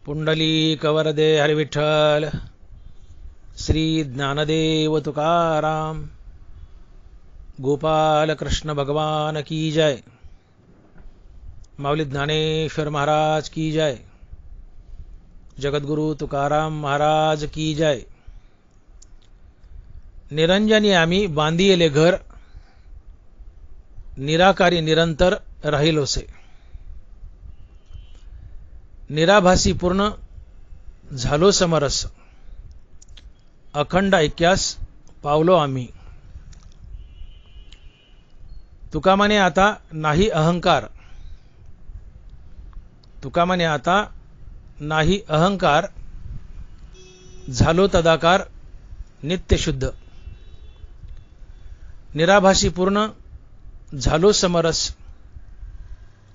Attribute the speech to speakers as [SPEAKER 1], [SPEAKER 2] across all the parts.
[SPEAKER 1] पुंडलीक वरदे हरिविठ्ठल श्री ज्ञानदेव तुकाराम गोपाल कृष्ण भगवान की जय। माऊली ज्ञानेश्वर महाराज की जय। जगद्गुरु तुकाराम महाराज की जय। निरंजनी आम्ही बांधिले घर, निराकारी निरंतर राहिलोसे। निराभासी पूर्ण झालो समरस, अखंड ऐक्यास पावलो आम्ही। तुका म्हणे आता नाही अहंकार, तुका म्हणे आता नाही अहंकार, झालो तदाकार नित्य शुद्ध। निराभासी पूर्ण झालो समरस,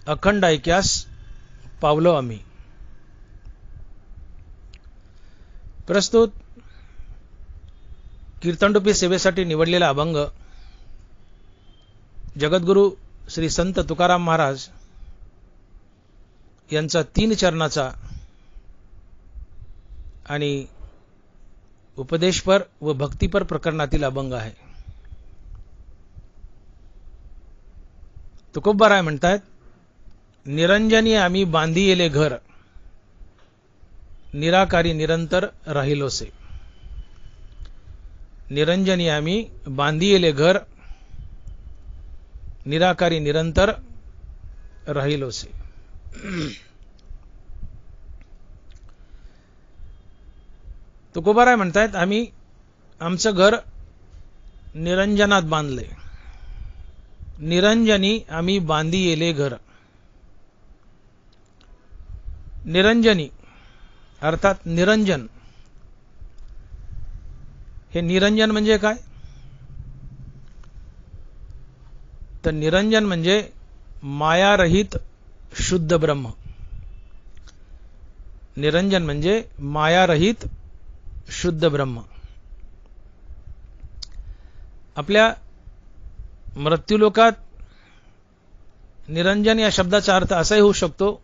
[SPEAKER 1] अखंड ऐक्यास पावलो आम्ही। प्रस्तुत कीर्तनरूपी सेवेसाठी निवडलेला अभंग जगद्गुरु श्री संत तुकाराम महाराज यांचा 3 चरणाचा आणि उपदेशपर व भक्तिपर प्रकरणातील अभंग आहे। तुकोबाराय म्हणतात, निरंजनी आम्ही बांधिले घर, निराकारी निरंतर राहिलोसे। निरंजनी आम्ही बांधिले घर, निराकारी निरंतर राहिलोसे। तुकोबाराय म्हणतात, आम्ही आमचं घर निरंजनात बांधले। निरंजनी आम्ही बांधिले घर। निरंजनी अर्थात निरंजन। हे निरंजन म्हणजे काय? तर निरंजन म्हणजे मायारहित शुद्ध ब्रह्म। निरंजन म्हणजे मायारहित शुद्ध ब्रह्म। आपल्या मृत्यूलोकात निरंजन या शब्दाचा अर्थ असाही होऊ शकतो,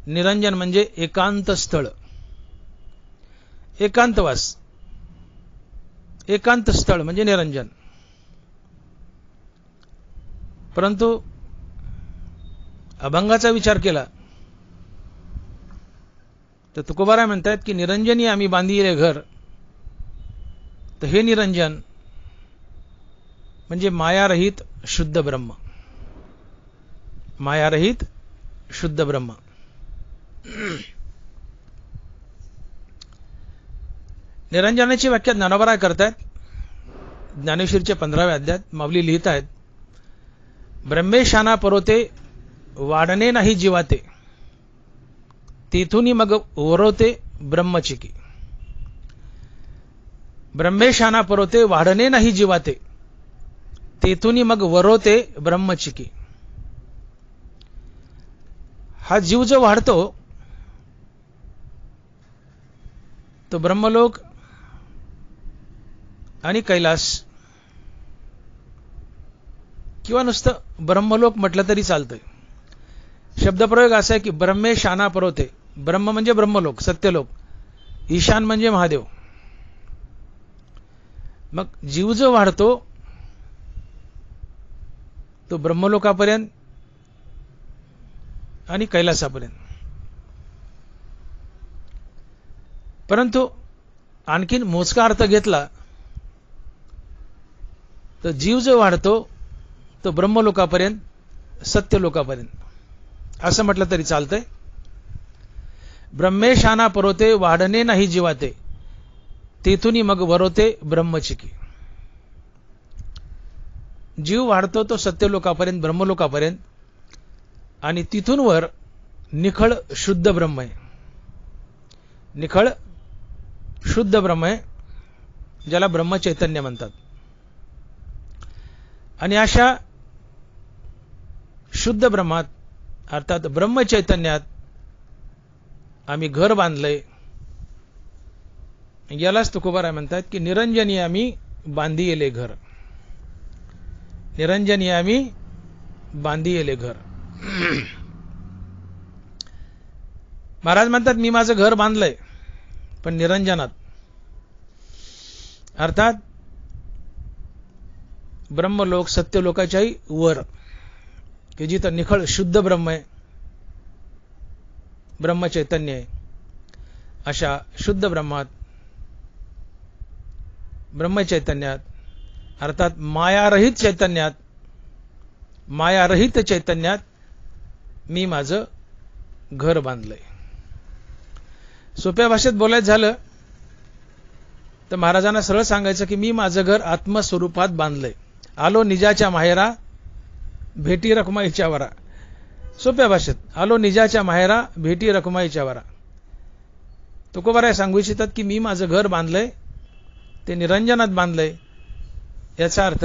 [SPEAKER 1] निरंजन म्हणजे एकांत स्थळ, एकांतवास। एकांत स्थळ म्हणजे निरंजन। परंतु अभंगाचा विचार केला तर तुकोबाराय म्हणतात की निरंजनी आम्ही बांधिले घर, तर हे निरंजन म्हणजे मायारहित शुद्ध ब्रह्म। मायारहित शुद्ध ब्रह्म। निरंजनाची व्याख्या ज्ञानोबाराय करतात। ज्ञानेश्वरीच्या 15व्या अध्यायात माऊली लिहित आहेत, ब्रह्मेशाना परोते वाढणे नाही जीवाते, तेथुनी मग वरोते ब्रह्मचिकी। ब्रह्मेशाना परोते वाढणे नाही जीवाते, तेथुनी मग वरोते ब्रह्मचिकी। हा जीव जो वाढतो तो ब्रह्मलोक आणि कैलास किंवा नुसतं ब्रह्मलोक म्हटलं तरी चालतंय। शब्दप्रयोग असा आहे की ब्रह्मेशाना परोते, ब्रह्म म्हणजे ब्रह्मलोक सत्यलोक, ईशान म्हणजे महादेव। मग जीव जो वाढतो तो ब्रह्मलोकापर्यंत आणि कैलासापर्यंत। परंतु आणखीन मोजका अर्थ घेतला तर जीव जो वाढतो तो ब्रह्मलोकापर्यंत, सत्यलोकापर्यंत असं म्हटलं तरी चालतंय। ब्रह्मेशाना परोते वाढणे नाही जीवाते, तेथुनी मग वरोते ब्रह्मचिकी। जीव वाढतो तो सत्यलोकापर्यंत, ब्रह्मलोकापर्यंत, आणि तिथून वर निखळ शुद्ध ब्रह्म आहे। निखळ शुद्ध ब्रह्म आहे, ज्याला ब्रह्मचैतन्य म्हणतात। आणि अशा शुद्ध ब्रह्मात अर्थात ब्रह्मचैतन्यात आम्ही घर बांधलंय। यालाच तुकोबाराय म्हणतात की निरंजनी आम्ही बांधिले घर। निरंजनी आम्ही बांधिले घर। महाराज म्हणतात मी माझं घर बांधलंय पण निरंजनात, अर्थात ब्रह्मलोक सत्यलोकाच्याही वर, की जिथं निखळ शुद्ध ब्रह्म आहे, ब्रह्मचैतन्य आहे. अशा शुद्ध ब्रह्मात, ब्रह्मचैतन्यात, अर्थात मायारहित चैतन्यात, मायारहित चैतन्यात मी माझं घर बांधलंय. सोप्या भाषेत बोलायचं झालं तर महाराजांना सरळ सांगायचं की मी माझं घर आत्मस्वरूपात बांधलंय. आलो निजाच्या माहेरा, भेटी रखुमाईच्या वरा. सोप्या भाषेत, आलो निजाच्या माहेरा, भेटी रखुमाईच्या वरा. तुकोबाराय सांगू इच्छितात की मी माझं घर बांधलंय, ते निरंजनात बांधलंय. याचा अर्थ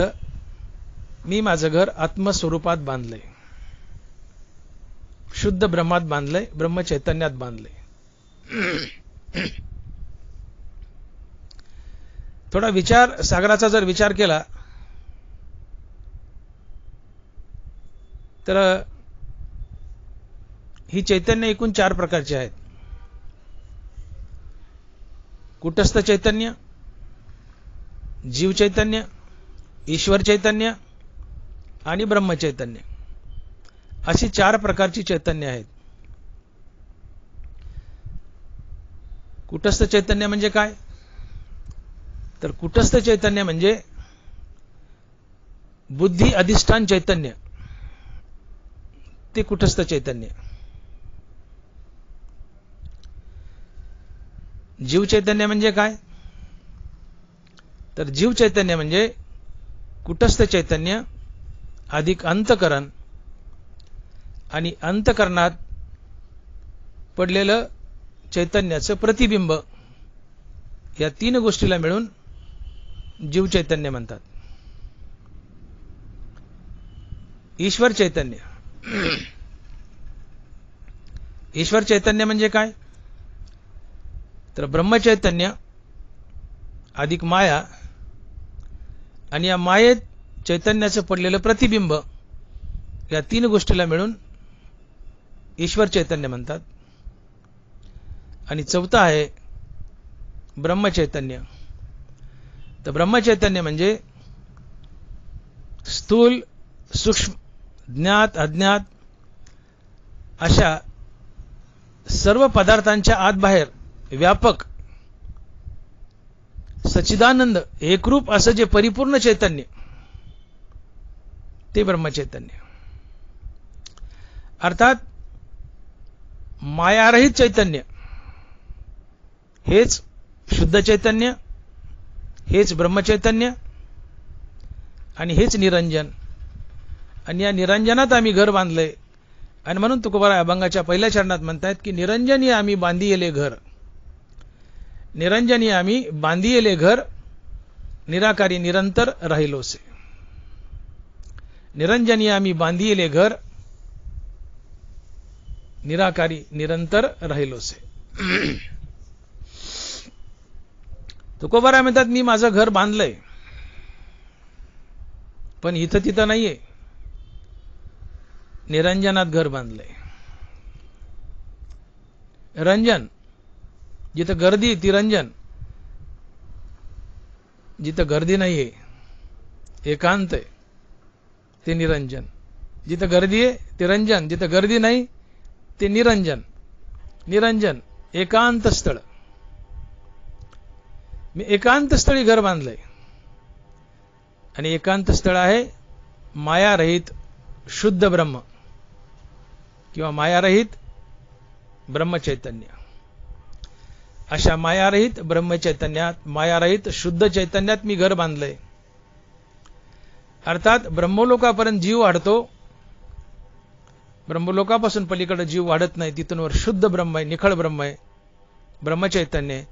[SPEAKER 1] मी माझं घर आत्मस्वरूपात बांधलंय, शुद्ध ब्रह्मात बांधलंय, ब्रह्मचैतन्यात बांधलंय. थोडा विचार सागराचा जर विचार केला तर ही चैतन्य एकूण 4 प्रकारची आहेत. कुटस्थ चैतन्य, जीव चैतन्य, ईश्वर चैतन्य आणि ब्रह्मचैतन्य, अशी 4 प्रकारची चैतन्य आहेत. कुटस्थ चैतन्य म्हणजे काय? तर कुटस्थ चैतन्य म्हणजे बुद्धी अधिष्ठान चैतन्य, ते कुटस्थ चैतन्य. जीव चैतन्य म्हणजे काय? तर जीव चैतन्य म्हणजे कुटस्थ चैतन्य अधिक अंतकरण आणि अंतकरणात पडलेलं चैतन्याचं प्रतिबिंब, या 3 गोष्टीला मिळून जीव चैतन्य म्हणतात. ईश्वर चैतन्य, ईश्वर चैतन्य म्हणजे काय? तर ब्रह्मचैतन्य अधिक माया आणि या मायेत चैतन्याचं पडलेलं प्रतिबिंब, या 3 गोष्टीला मिळून ईश्वर चैतन्य म्हणतात. आणि चौथा आहे ब्रह्मचैतन्य. तर ब्रह्मचैतन्य म्हणजे स्थूल, सूक्ष्म, ज्ञात, अज्ञात अशा सर्व पदार्थांच्या आत बाहेर व्यापक सच्चिदानंद एकरूप असं जे परिपूर्ण चैतन्य, ते ब्रह्मचैतन्य. अर्थात मायारहित चैतन्य हेच शुद्ध चैतन्य, हेच ब्रह्मचैतन्य आणि हेच निरंजन. आणि या निरंजनात आम्ही घर बांधलंय. आणि म्हणून तुकोबाराय अभंगाच्या पहिल्या चरणात म्हणतायत की निरंजनी आम्ही बांधिले घर, निरंजनी आम्ही बांधिले घर, निराकारी निरंतर राहिलोसे. निरंजनी आम्ही बांधिले घर, निराकारी निरंतर राहिलोसे. तुकोबाराय म्हणतात मी माझं घर बांधलंय पण इथं तिथं नाहीये, निरंजनात घर बांधलंय. रंजन, जिथं गर्दी ती रंजन, जिथं गर्दी नाहीये एकांत आहे ते निरंजन. जिथं गर्दी आहे ते रंजन, जिथं गर्दी नाही ते निरंजन. निरंजन एकांत स्थळ. मी एकांत स्थळी घर बांधलंय आणि एकांत स्थळ आहे मायारहित शुद्ध ब्रह्म किंवा मायारहित ब्रह्मचैतन्य. अशा मायारहित ब्रह्मचैतन्यात, मायारहित शुद्ध चैतन्यात मी घर बांधलंय. अर्थात ब्रह्मलोकापर्यंत जीव वाढतो, ब्रह्मलोकापासून पलीकडे जीव वाढत नाही. तिथून वर शुद्ध ब्रह्म आहे, निखळ ब्रह्म आहे, ब्रह्मचैतन्य.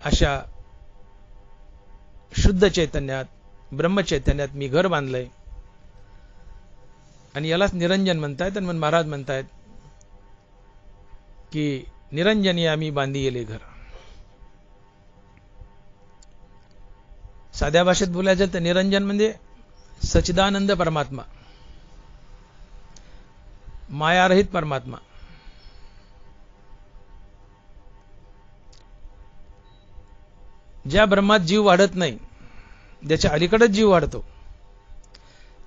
[SPEAKER 1] अशा शुद्ध चैतन्यात, ब्रह्मचैतन्यात मी घर बांधलंय आणि यालाच निरंजन म्हणतायत. आणि महाराज म्हणतायत की निरंजनी आम्ही बांधिले घर. साध्या भाषेत बोलायचं तर निरंजन म्हणजे सच्चिदानंद परमात्मा, मायारहित परमात्मा. ज्या ब्रह्मात जीव वाढत नाही त्याच्या अलीकडेच जीव वाढतो.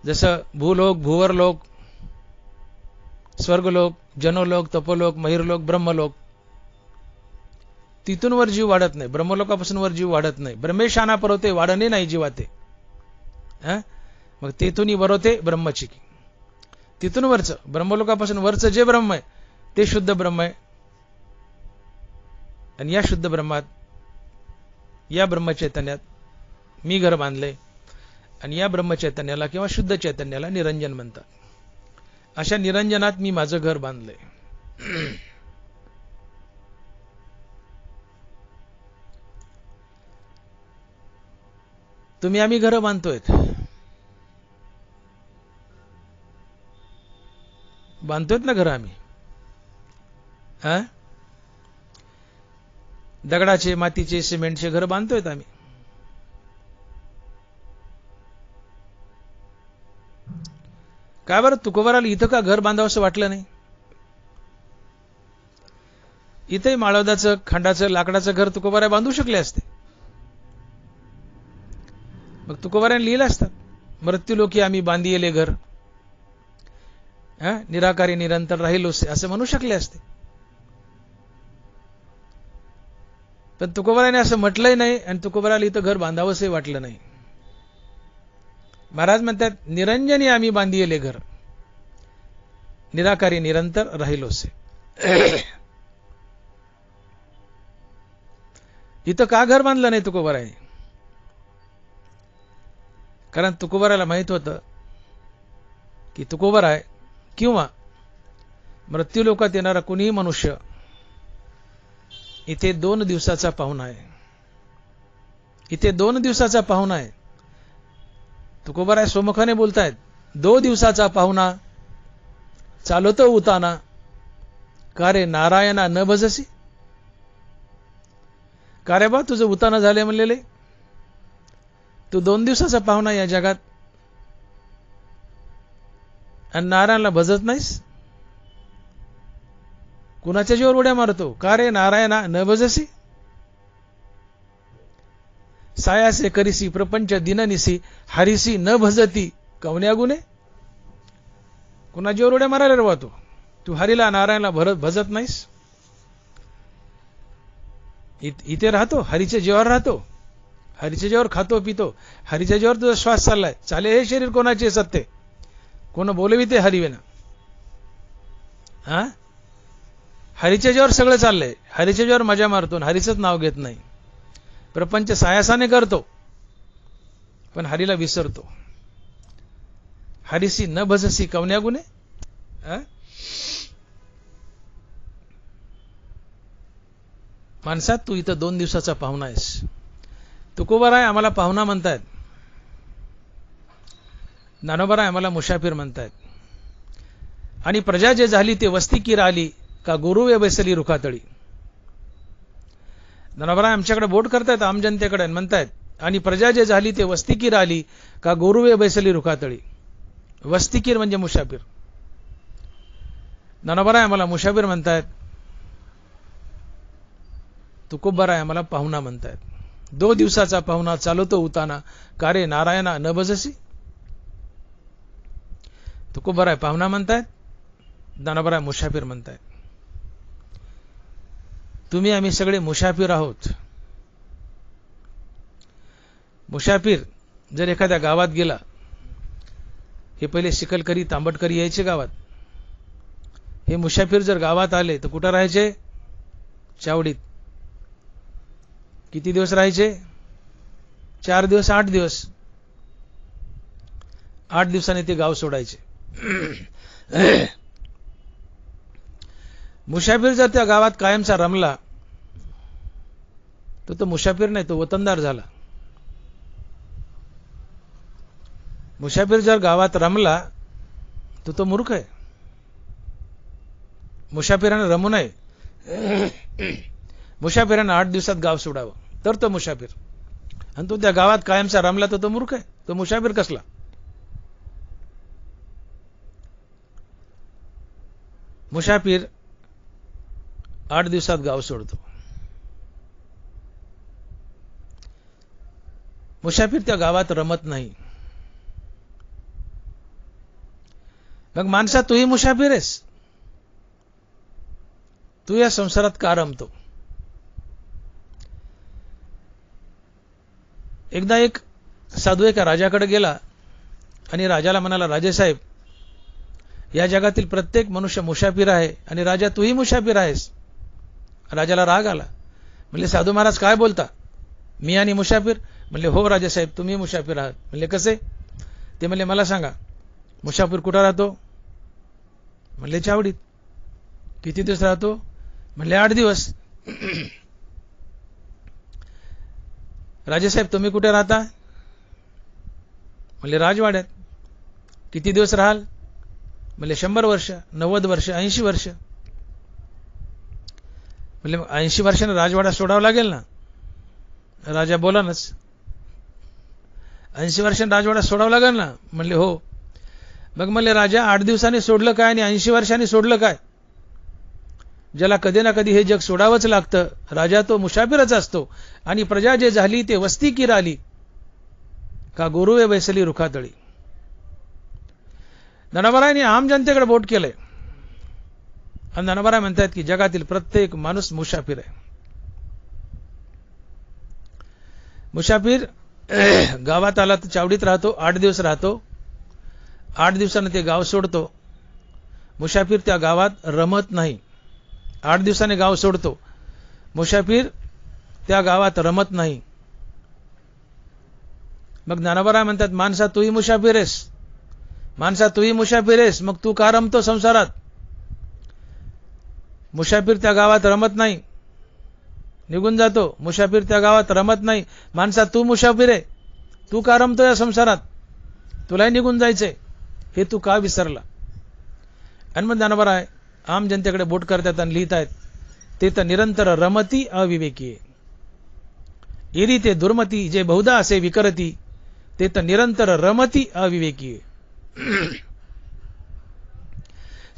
[SPEAKER 1] जसं भूलोक, भूवरलोक, स्वर्गलोक, जनोलोक, तपोलोक, महिरलोक, ब्रह्मलोक, तिथून वर जीव वाढत नाही. ब्रह्मलोकापासून वर जीव वाढत नाही. ब्रह्मेशाना परवते वाढणे नाही जीवाते. मग तेथून वरवते ब्रह्मची. तिथून वरचं ब्रह्मलोकापासून वरचं जे ब्रह्म आहे ते शुद्ध ब्रह्म आहे. आणि या शुद्ध ब्रह्मात, या ब्रह्मचैतन्यात मी घर बांधले. आणि या ब्रह्मचैतन्याला किंवा शुद्ध चैतन्याला निरंजन म्हणतात. अशा निरंजनात मी माझं घर बांधले. तुम्ही आम्ही घरं बांधतोयत. बांधतोयत ना घरं आम्ही. दगडाचे, मातीचे, सिमेंटचे घर बांधतोयत आम्ही. काय बरं तुकोबाराला इथं का घर बांधावं असं वाटलं नाही? इथंही माळवदाचं, खांडाचं, लाकडाचं घर तुकोबारा बांधू शकले असते. मग तुकोबाराने लिहिलं असतं, मृत्यूलोकी आम्ही बांधिले घर, निराकारी निरंतर राहिलो असं म्हणू शकले असते. पण तुकोबाराने असं म्हटलंही नाही आणि तुकोबाराला इथं घर बांधावंसही वाटलं नाही. महाराज म्हणतात, निरंजनी आम्ही बांधिले घर, निराकारी निरंतर राहिलोसे. इथं का घर बांधलं नाही तुकोबाराने? कारण तुकोबाराला माहित होतं की तुकोबारा आहे किंवा मृत्यूलोकात येणारा कोणीही मनुष्य इथे 2 दिवसाचा पाहुणा आहे. इथे 2 दिवसाचा पाहुणा आहे. तुकोबाराय सोमुखाने बोलतायत, 2 दिवसाचा पाहुणा चालतो उताना, का रे नारायणा न भजसी. का रे बा तुझं उताना झाले म्हणलेले, तू 2 दिवसाचा पाहुणा या जगात आणि नारायणला भजत नाहीस. कुणाच्या जीवावर उड्या मारतो? का रे नारायणा न भजसी. सायासे करिसी प्रपंच दिननिसी, हरिसी न भजती कवन्या गुणे. कुणा जीवावर उड्या मारायला रे तू? तू हरीला नारायणला भजत नाहीस. इथे राहतो, हरीच्या जीवावर राहतो, हरीच्या जीवावर खातो पितो, हरीच्या जीवावर तुझा श्वास चाललाय. चाले हे शरीर कोणाचे सत्य? कोण बोलविते हरिवेना? हरीच्या जीवावर सगळं चाललंय. हरीच्या जीवावर मजा मारतो, हरीचंच नाव घेत नाही. प्रपंच सायासाने करतो पण हरीला विसरतो. हरिसी न भजसी कवन्या गुणे. माणसात तू इथं 2 दिवसाचा पाहुणा आहेस. तुकोबाराय आम्हाला पाहुणा म्हणतायत, ज्ञानोबाराय आम्हाला मुसाफिर म्हणतायत. आणि प्रजा जे झाली ते वस्ती की राहिली, का गुरुवे बैसली रुखातळी. ज्ञानोबाराय आमच्याकडे बोट करतायत आम जनतेकडे, म्हणतायत आणि प्रजा जे झाली ते वस्तीकीर आली, का गुरुवे बैसली रुखातळी. वस्तीकीर म्हणजे मुसाफिर. ज्ञानोबाराय आम्हाला मुसाफिर म्हणतायत, तुकोबाराय आम्हाला पाहुणा म्हणतायत. 2 दिवसाचा पाहुणा चालवतो उताना, का रे नारायणा न भजसी. तुकोबाराय पाहुणा म्हणतायत, ज्ञानोबाराय मुसाफिर म्हणतायत. तुम्ही आम्ही सगळे मुसाफिर आहोत. मुसाफिर जर एखाद्या गावात गेला, हे पहिले शिकलकरी तांबटकरी यायचे गावात, हे मुसाफिर जर गावात आले तर कुठं राहायचे? चावडीत. किती दिवस राहायचे? 4 दिवस 8 दिवस. 8 दिवसांनी ते गाव सोडायचे. मुसाफिर जर त्या गावात कायमचा रमला तो मुसाफिर नाही, तो वतनदार झाला. मुसाफिर जर गावात रमला तो मूर्ख आहे. मुसाफिराने रमू नये. मुसाफिराने 8 दिवसात गाव सोडावं तर तो मुसाफिर. आणि तो त्या गावात कायमचा रमला तर तो मूर्ख आहे. तो मुसाफिर कसला? मुसाफिर 8 दिवसात गाव सोडतो. मुसाफिर त्या गावात रमत नाही. मग माणसा तूही मुसाफिर आहेस. तू या संसारात का रमतो? एकदा एक साधू एका राजाकडे गेला आणि राजाला म्हणाला, राजेसाहेब, या जगातील प्रत्येक मनुष्य मुसाफिर आहे आणि राजा तूही मुसाफिर आहेस. राजाला राग आला. म्हणले, साधू महाराज काय बोलता? मी आणि मुसाफिर? म्हणले, हो राजेसाहेब, तुम्ही मुसाफिर आहात. म्हणले, कसे? ते म्हणले, मला सांगा, मुसाफिर कुठं राहतो? म्हणले, चावडीत. किती दिवस राहतो? म्हणले, 8 दिवस. राजेसाहेब, तुम्ही कुठे राहता? म्हणले, राजवाड्यात. किती दिवस राहाल? म्हणले, 100 वर्ष, 90 वर्ष, 80 वर्ष. म्हणले, 80 वर्षांना राजवाडा सोडावा लागेल ना? राजा बोलानच. 80 वर्षांनी राजवाडा सोडावा लागेल ना? म्हणले, हो. मग म्हणले, राजा 8 दिवसांनी सोडलं काय आणि 80 वर्षांनी सोडलं काय? ज्याला कधी ना कधी हे जग सोडावंच लागतं. राजा तो मुसाफिरच असतो आणि प्रजा जे झाली ते वस्ती की राली, का गुरुवे बैसली रुखातळी. ज्ञानोबारायांनी आम जनतेकडे बोट केलंय आणि ज्ञानोबाराय म्हणतात की जगातील प्रत्येक माणूस मुसाफिर आहे. मुसाफिर गावात आला तर चावडीत राहतो, 8 दिवस राहतो. 8 दिवसांनी ते गाव सोडतो. मुसाफिर त्या गावात रमत नाही. 8 दिवसांनी गाव सोडतो. मुसाफिर त्या गावात रमत नाही. मग ज्ञानोबाराय म्हणतात, माणसा तूही मुसाफिर आहेस. माणसा तूही मुसाफिर आहेस, मग तू का रमतो संसारात? मुसाफिर त्या गावात रमत नाही, निघून जातो. मुसाफिर त्या गावात रमत नाही. माणसा तू मुसाफिर आहे, तू का रमतो या संसारात? तुलाही निघून जायचंय, हे तू का विसरला? आणि मग ज्ञानोबाराय आम जनतेकडे बोट करतात आणि लिहित आहेत, ते तर निरंतर रमती अविवेकी. एरी ते दुर्मती जे बहुधा असे विकरती, ते तर निरंतर रमती अविवेकी.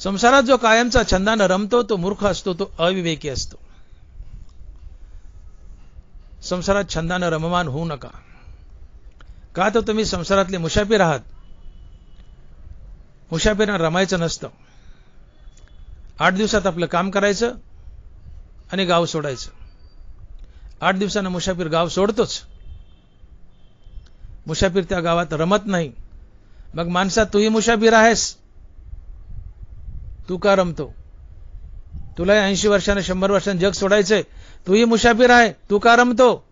[SPEAKER 1] संसारात जो कायमचा छंदानं रमतो तो मूर्ख असतो, तो अविवेकी असतो. संसारात छंदानं रममान होऊ नका. का तर तुम्ही संसारातले मुसाफिर आहात. मुसाफिरांना रमायचं नसतं. 8 दिवसात आपलं काम करायचं आणि गाव सोडायचं. 8 दिवसानं मुसाफिर गाव सोडतोच. मुसाफिर त्या गावात रमत नाही. मग माणसा तूही मुसाफिर आहेस, तू का रमतो? तुलाही 80 वर्षांना 100 वर्षांनी जग सोडायचंय, तूही मुसाफिर आहे, तू का रमतो?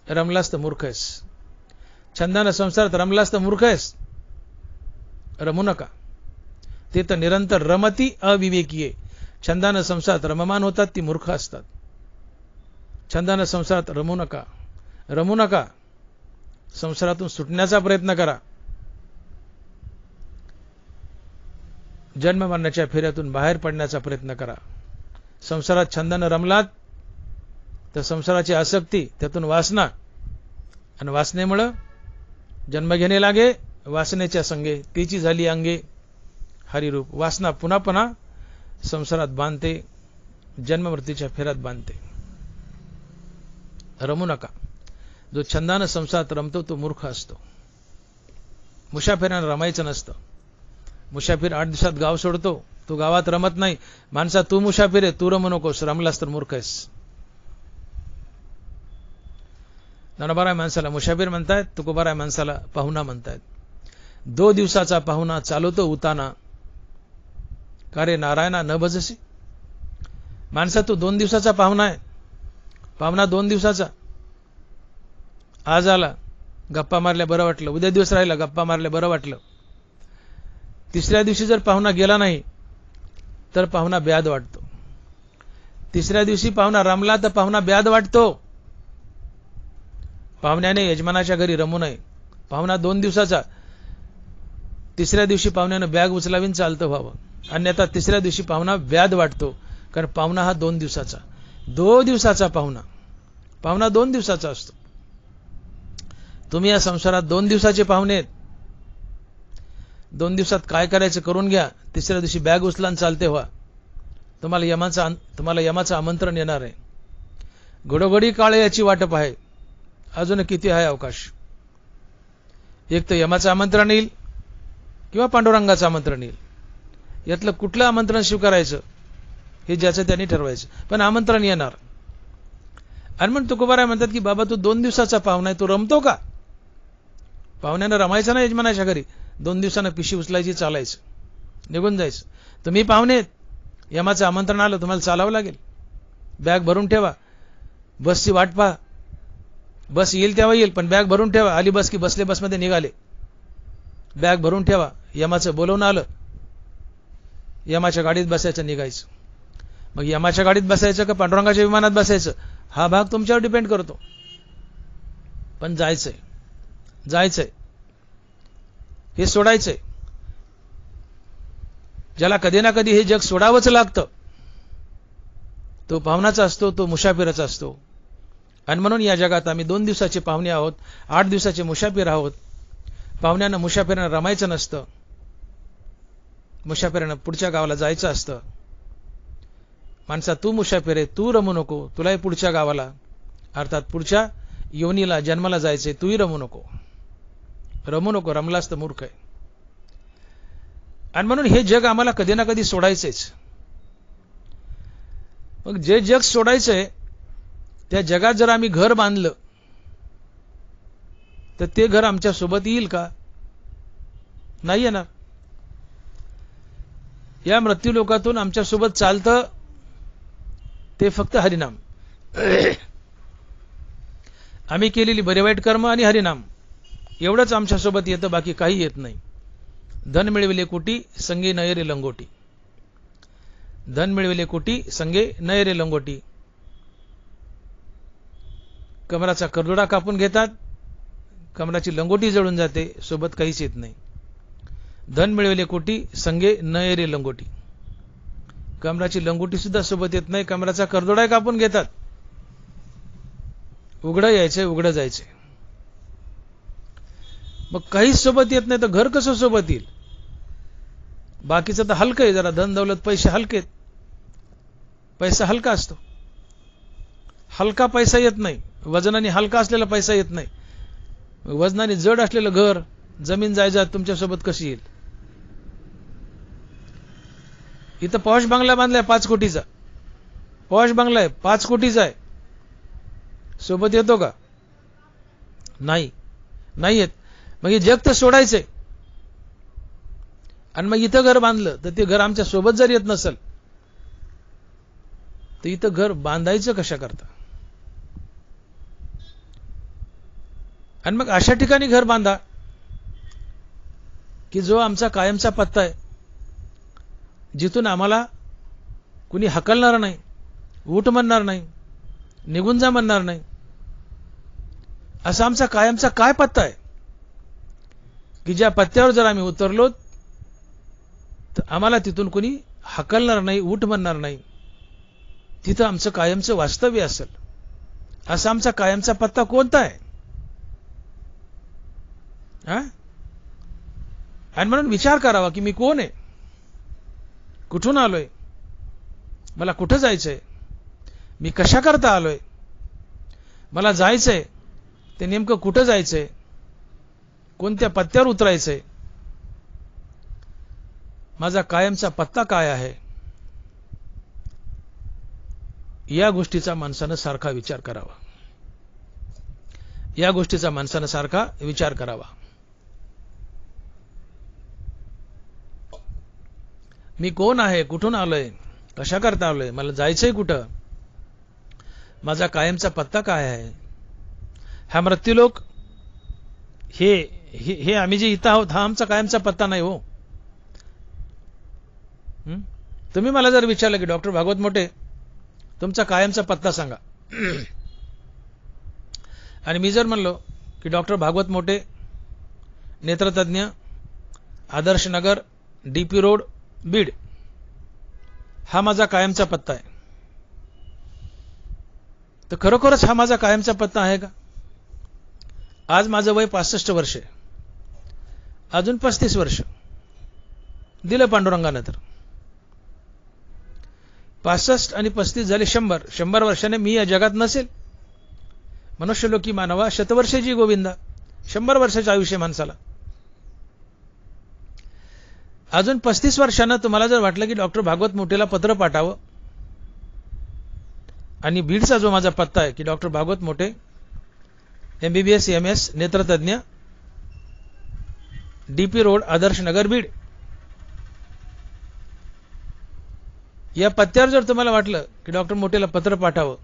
[SPEAKER 1] रमलास तर मूर्ख आहेस. छंदानं संसारात रमलास तर मूर्ख आहेस. रमू नका. ते तर निरंतर रमती अविवेकी आहे. छंदानं संसारात रममान होतात ती मूर्ख असतात. छंदानं संसारात रमू नका. रमू नका. संसारातून सुटण्याचा प्रयत्न करा. जन्म मरणाच्या फेऱ्यातून बाहेर पडण्याचा प्रयत्न करा. संसारात छंदानं रमलात तर संसाराची आसक्ती, त्यातून वासना, आणि वासनेमुळे जन्म घेणे लागे. वासनेच्या संगे तिची झाली अंगे हरिरूप. वासना पुन्हा पुन्हा संसारात बांधते, जन्म मृत्यूच्या फेऱ्यात बांधते. रमू नका. जो छंदानं संसारात रमतो तो मूर्ख असतो. मुसाफिरांना रमायचं नसतं. मुसाफिर 8 दिवसात गाव सोडतो, तो गावात रमत नाही. माणसा तू मुसाफिर आहे, तू रमू नकोस. रमलास तर मूर्ख आहेस. ज्ञानोबाराय माणसाला मुसाफिर म्हणतायत, तुकोबाराय माणसाला पाहुणा म्हणतायत. 2 दिवसाचा पाहुणा चालवतो उताना, का रे नारायणा न भजसी. माणसा तू 2 दिवसाचा पाहुणा आहे. पाहुणा 2 दिवसाचा. आज आला, गप्पा मारल्या बरं वाटलं. उद्या दिवस राहिला, गप्पा मारल्या बरं वाटलं. 3ऱ्या दिवशी जर पाहुणा गेला नाही तर पाहुणा ब्याद वाटतो. 3ऱ्या दिवशी पाहुणा रमला तर पाहुणा ब्याद वाटतो. पाहुण्याने यजमानाच्या घरी रमू नये. पाहुणा 2 दिवसाचा. 3ऱ्या दिवशी पाहुण्यानं बॅग उचलावीन चालतं व्हावं. अन्यथा 3ऱ्या दिवशी पाहुणा ब्याद वाटतो, कारण पाहुणा हा 2 दिवसाचा. 2 दिवसाचा पाहुणा. पाहुणा 2 दिवसाचा असतो. तुम्ही या संसारात 2 दिवसाचे पाहुणे आहेत. 2 दिवसात काय करायचं करून घ्या. 3ऱ्या दिवशी बॅग उचलान चालते व्हा. तुम्हाला यमाचं आमंत्रण येणार आहे. घडोघडी काळ याची वाट पाहे. अजून किती आहे अवकाश. एक तर यमाचं आमंत्रण येईल किंवा पांडुरंगाचं आमंत्रण येईल. यातलं कुठलं आमंत्रण स्वीकारायचं हे ज्याचं त्यांनी ठरवायचं, पण आमंत्रण येणार. आणि म्हणून तुकोबाराय म्हणतात की बाबा तू 2 दिवसाचा पाहुणा आहे, तू रमतो का? पाहुण्यानं रमायचं ना यजमानाच्या घरी. 2 दिवसानं पिशी उचलायची, चालायचं, निघून जायचं. तुम्ही पाहुणे आहेत, यमाचं आमंत्रण आलं, तुम्हाला चालावं लागेल. बॅग भरून ठेवा, बसची वाट पहा. बस येईल तेव्हा येईल, पण बॅग भरून ठेवा. आली बस की बसले बसमध्ये निघाले, बॅग भरून ठेवा. यमाचं बोलवून आलं, यमाच्या गाडीत बसायचं, निघायचं. मग यमाच्या गाडीत बसायचं का पांडुरंगाच्या विमानात बसायचं हा भाग तुमच्यावर डिपेंड करतो. पण जायचंय, जायचंय, हे सोडायचंय. ज्याला कधी ना कधी हे जग सोडावंच लागतं तो पाहुणाचा असतो, तो मुसाफिराचा असतो. आणि म्हणून या जगात आम्ही 2 दिवसाचे पाहुणे आहोत, 8 दिवसाचे मुसाफिर आहोत. पाहुण्यानं मुसाफिरानं रमायचं नसतं, मुसाफिरानं पुढच्या गावाला जायचं असतं. माणसा तू मुसाफिर आहे, तू रमू नको, तुलाही पुढच्या गावाला अर्थात पुढच्या योनीला जन्माला जायचंय, तूही रमू नको. रमू नको, रमलास तर मूर्ख आहे. आणि म्हणून हे जग आम्हाला कधी ना कधी सोडायचंच. मग जे जग सोडायचंय त्या जगात जर आम्ही घर बांधलं तर ते घर आमच्या सोबत येईल का? नाही येणार. या मृत्यू लोकातून आमच्या सोबत चालतं ते फक्त हरिनाम. आम्ही केलेली बरे वाईट कर्म आणि हरिनाम एवढंच आमच्या सोबत येतं, बाकी काही येत नाही. धन मिळविले कोटी संगे नयरे लंगोटी. धन मिळविले कोटी संगे नयरे लंगोटी. कमराचा करदोडा कापून घेतात, कमराची लंगोटी जळून जाते, सोबत काहीच येत नाही. धन मिळविले कोटी संगे नयरे लंगोटी. कमराची लंगोटी सुद्धा सोबत येत नाही, कमराचा करदोडा कापून घेतात. उघडं यायचंय, उघडं जायचंय. मग काहीच सोबत येत नाही तर घर कसं सोबत येईल? बाकीचं तर हलकं आहे, जरा धन दौलत पैसे हलकेत. पैसा हलका असतो, हलका पैसा येत नाही. वजनाने हलका असलेला पैसा येत नाही. वजनाने जड असलेलं घर, जमीन जायदाद तुमच्यासोबत कशी येईल? इथं पॉश बंगला बांधलाय 5 कोटीचा, पॉश बंगला आहे 5 कोटीचा आहे, सोबत येतो का? नाही, नाही येत. मग हे जग तर सोडायचंय. आणि मग इथं घर बांधलं तर ते घर आमच्या सोबत जर येत नसेल तर इथं घर बांधायचं कशा करता? आणि मग अशा ठिकाणी घर बांधा की जो आमचा कायमचा पत्ता आहे, जिथून आम्हाला कुणी हकलणार नाही, उठ म्हणणार नाही, निघून जा म्हणणार नाही. असा आमचा कायमचा काय पत्ता आहे की ज्या पत्त्यावर जर आम्ही उतरलो तर आम्हाला तिथून कुणी हकलणार नाही, उठ म्हणणार नाही. तिथं आमचं कायमचं वास्तव्य असेल. असा आमचा कायमचा पत्ता कोणता आहे? आणि म्हणून विचार करावा की मी कोण आहे, कुठून आलोय, मला कुठं जायचंय, मी कशा करता आलोय, मला जायचंय ते नेमकं कुठं जायचंय, कोणत्या पत्त्यावर उतरायचंय, माझा कायमचा पत्ता काय आहे. या गोष्टीचा माणसानं सारखा विचार करावा. या गोष्टीचा माणसानं सारखा विचार करावा. मी कोण आहे, कुठून आलोय, कशा करता आलोय, मला जायचंय कुठं, माझा कायमचा पत्ता काय आहे. हा मृत्यूलोक हे आम्ही जे इथं आहोत हा आमचा कायमचा पत्ता नाही हो. तुम्ही मला जर विचारलं की डॉक्टर भागवत मोठे तुमचा कायमचा पत्ता सांगा, आणि मी जर म्हणलो की डॉक्टर भागवत मोठे, नेत्रतज्ञ, आदर्श नगर, डीपी रोड, बीड, हा माझा कायमचा पत्ता आहे, तर खरोखरच हा माझा कायमचा पत्ता आहे का? आज माझं वय 65 वर्ष आहे, अजून 35 वर्ष दिलं पांडुरंगानं, तर 65 आणि 35 झाले 100 वर्षाने मी या जगात नसेल. मनुष्यलोकी मानवा शतवर्षाची गोविंदा, 100 वर्षाचं आयुष्य माणसाला. अजून 35 वर्षांना तुम्हाला जर वाटलं की डॉक्टर भागवत मोठेला पत्र पाठावं, आणि बीडचा जो माझा पत्ता आहे की डॉक्टर भागवत मोठे MBBS MS नेत्रतज्ञ, DP road, Adarsh Nagar, Beed, या पत्त्यावर जर तुम्हाला वाटलं की डॉक्टर मोठेला पत्र पाठावं,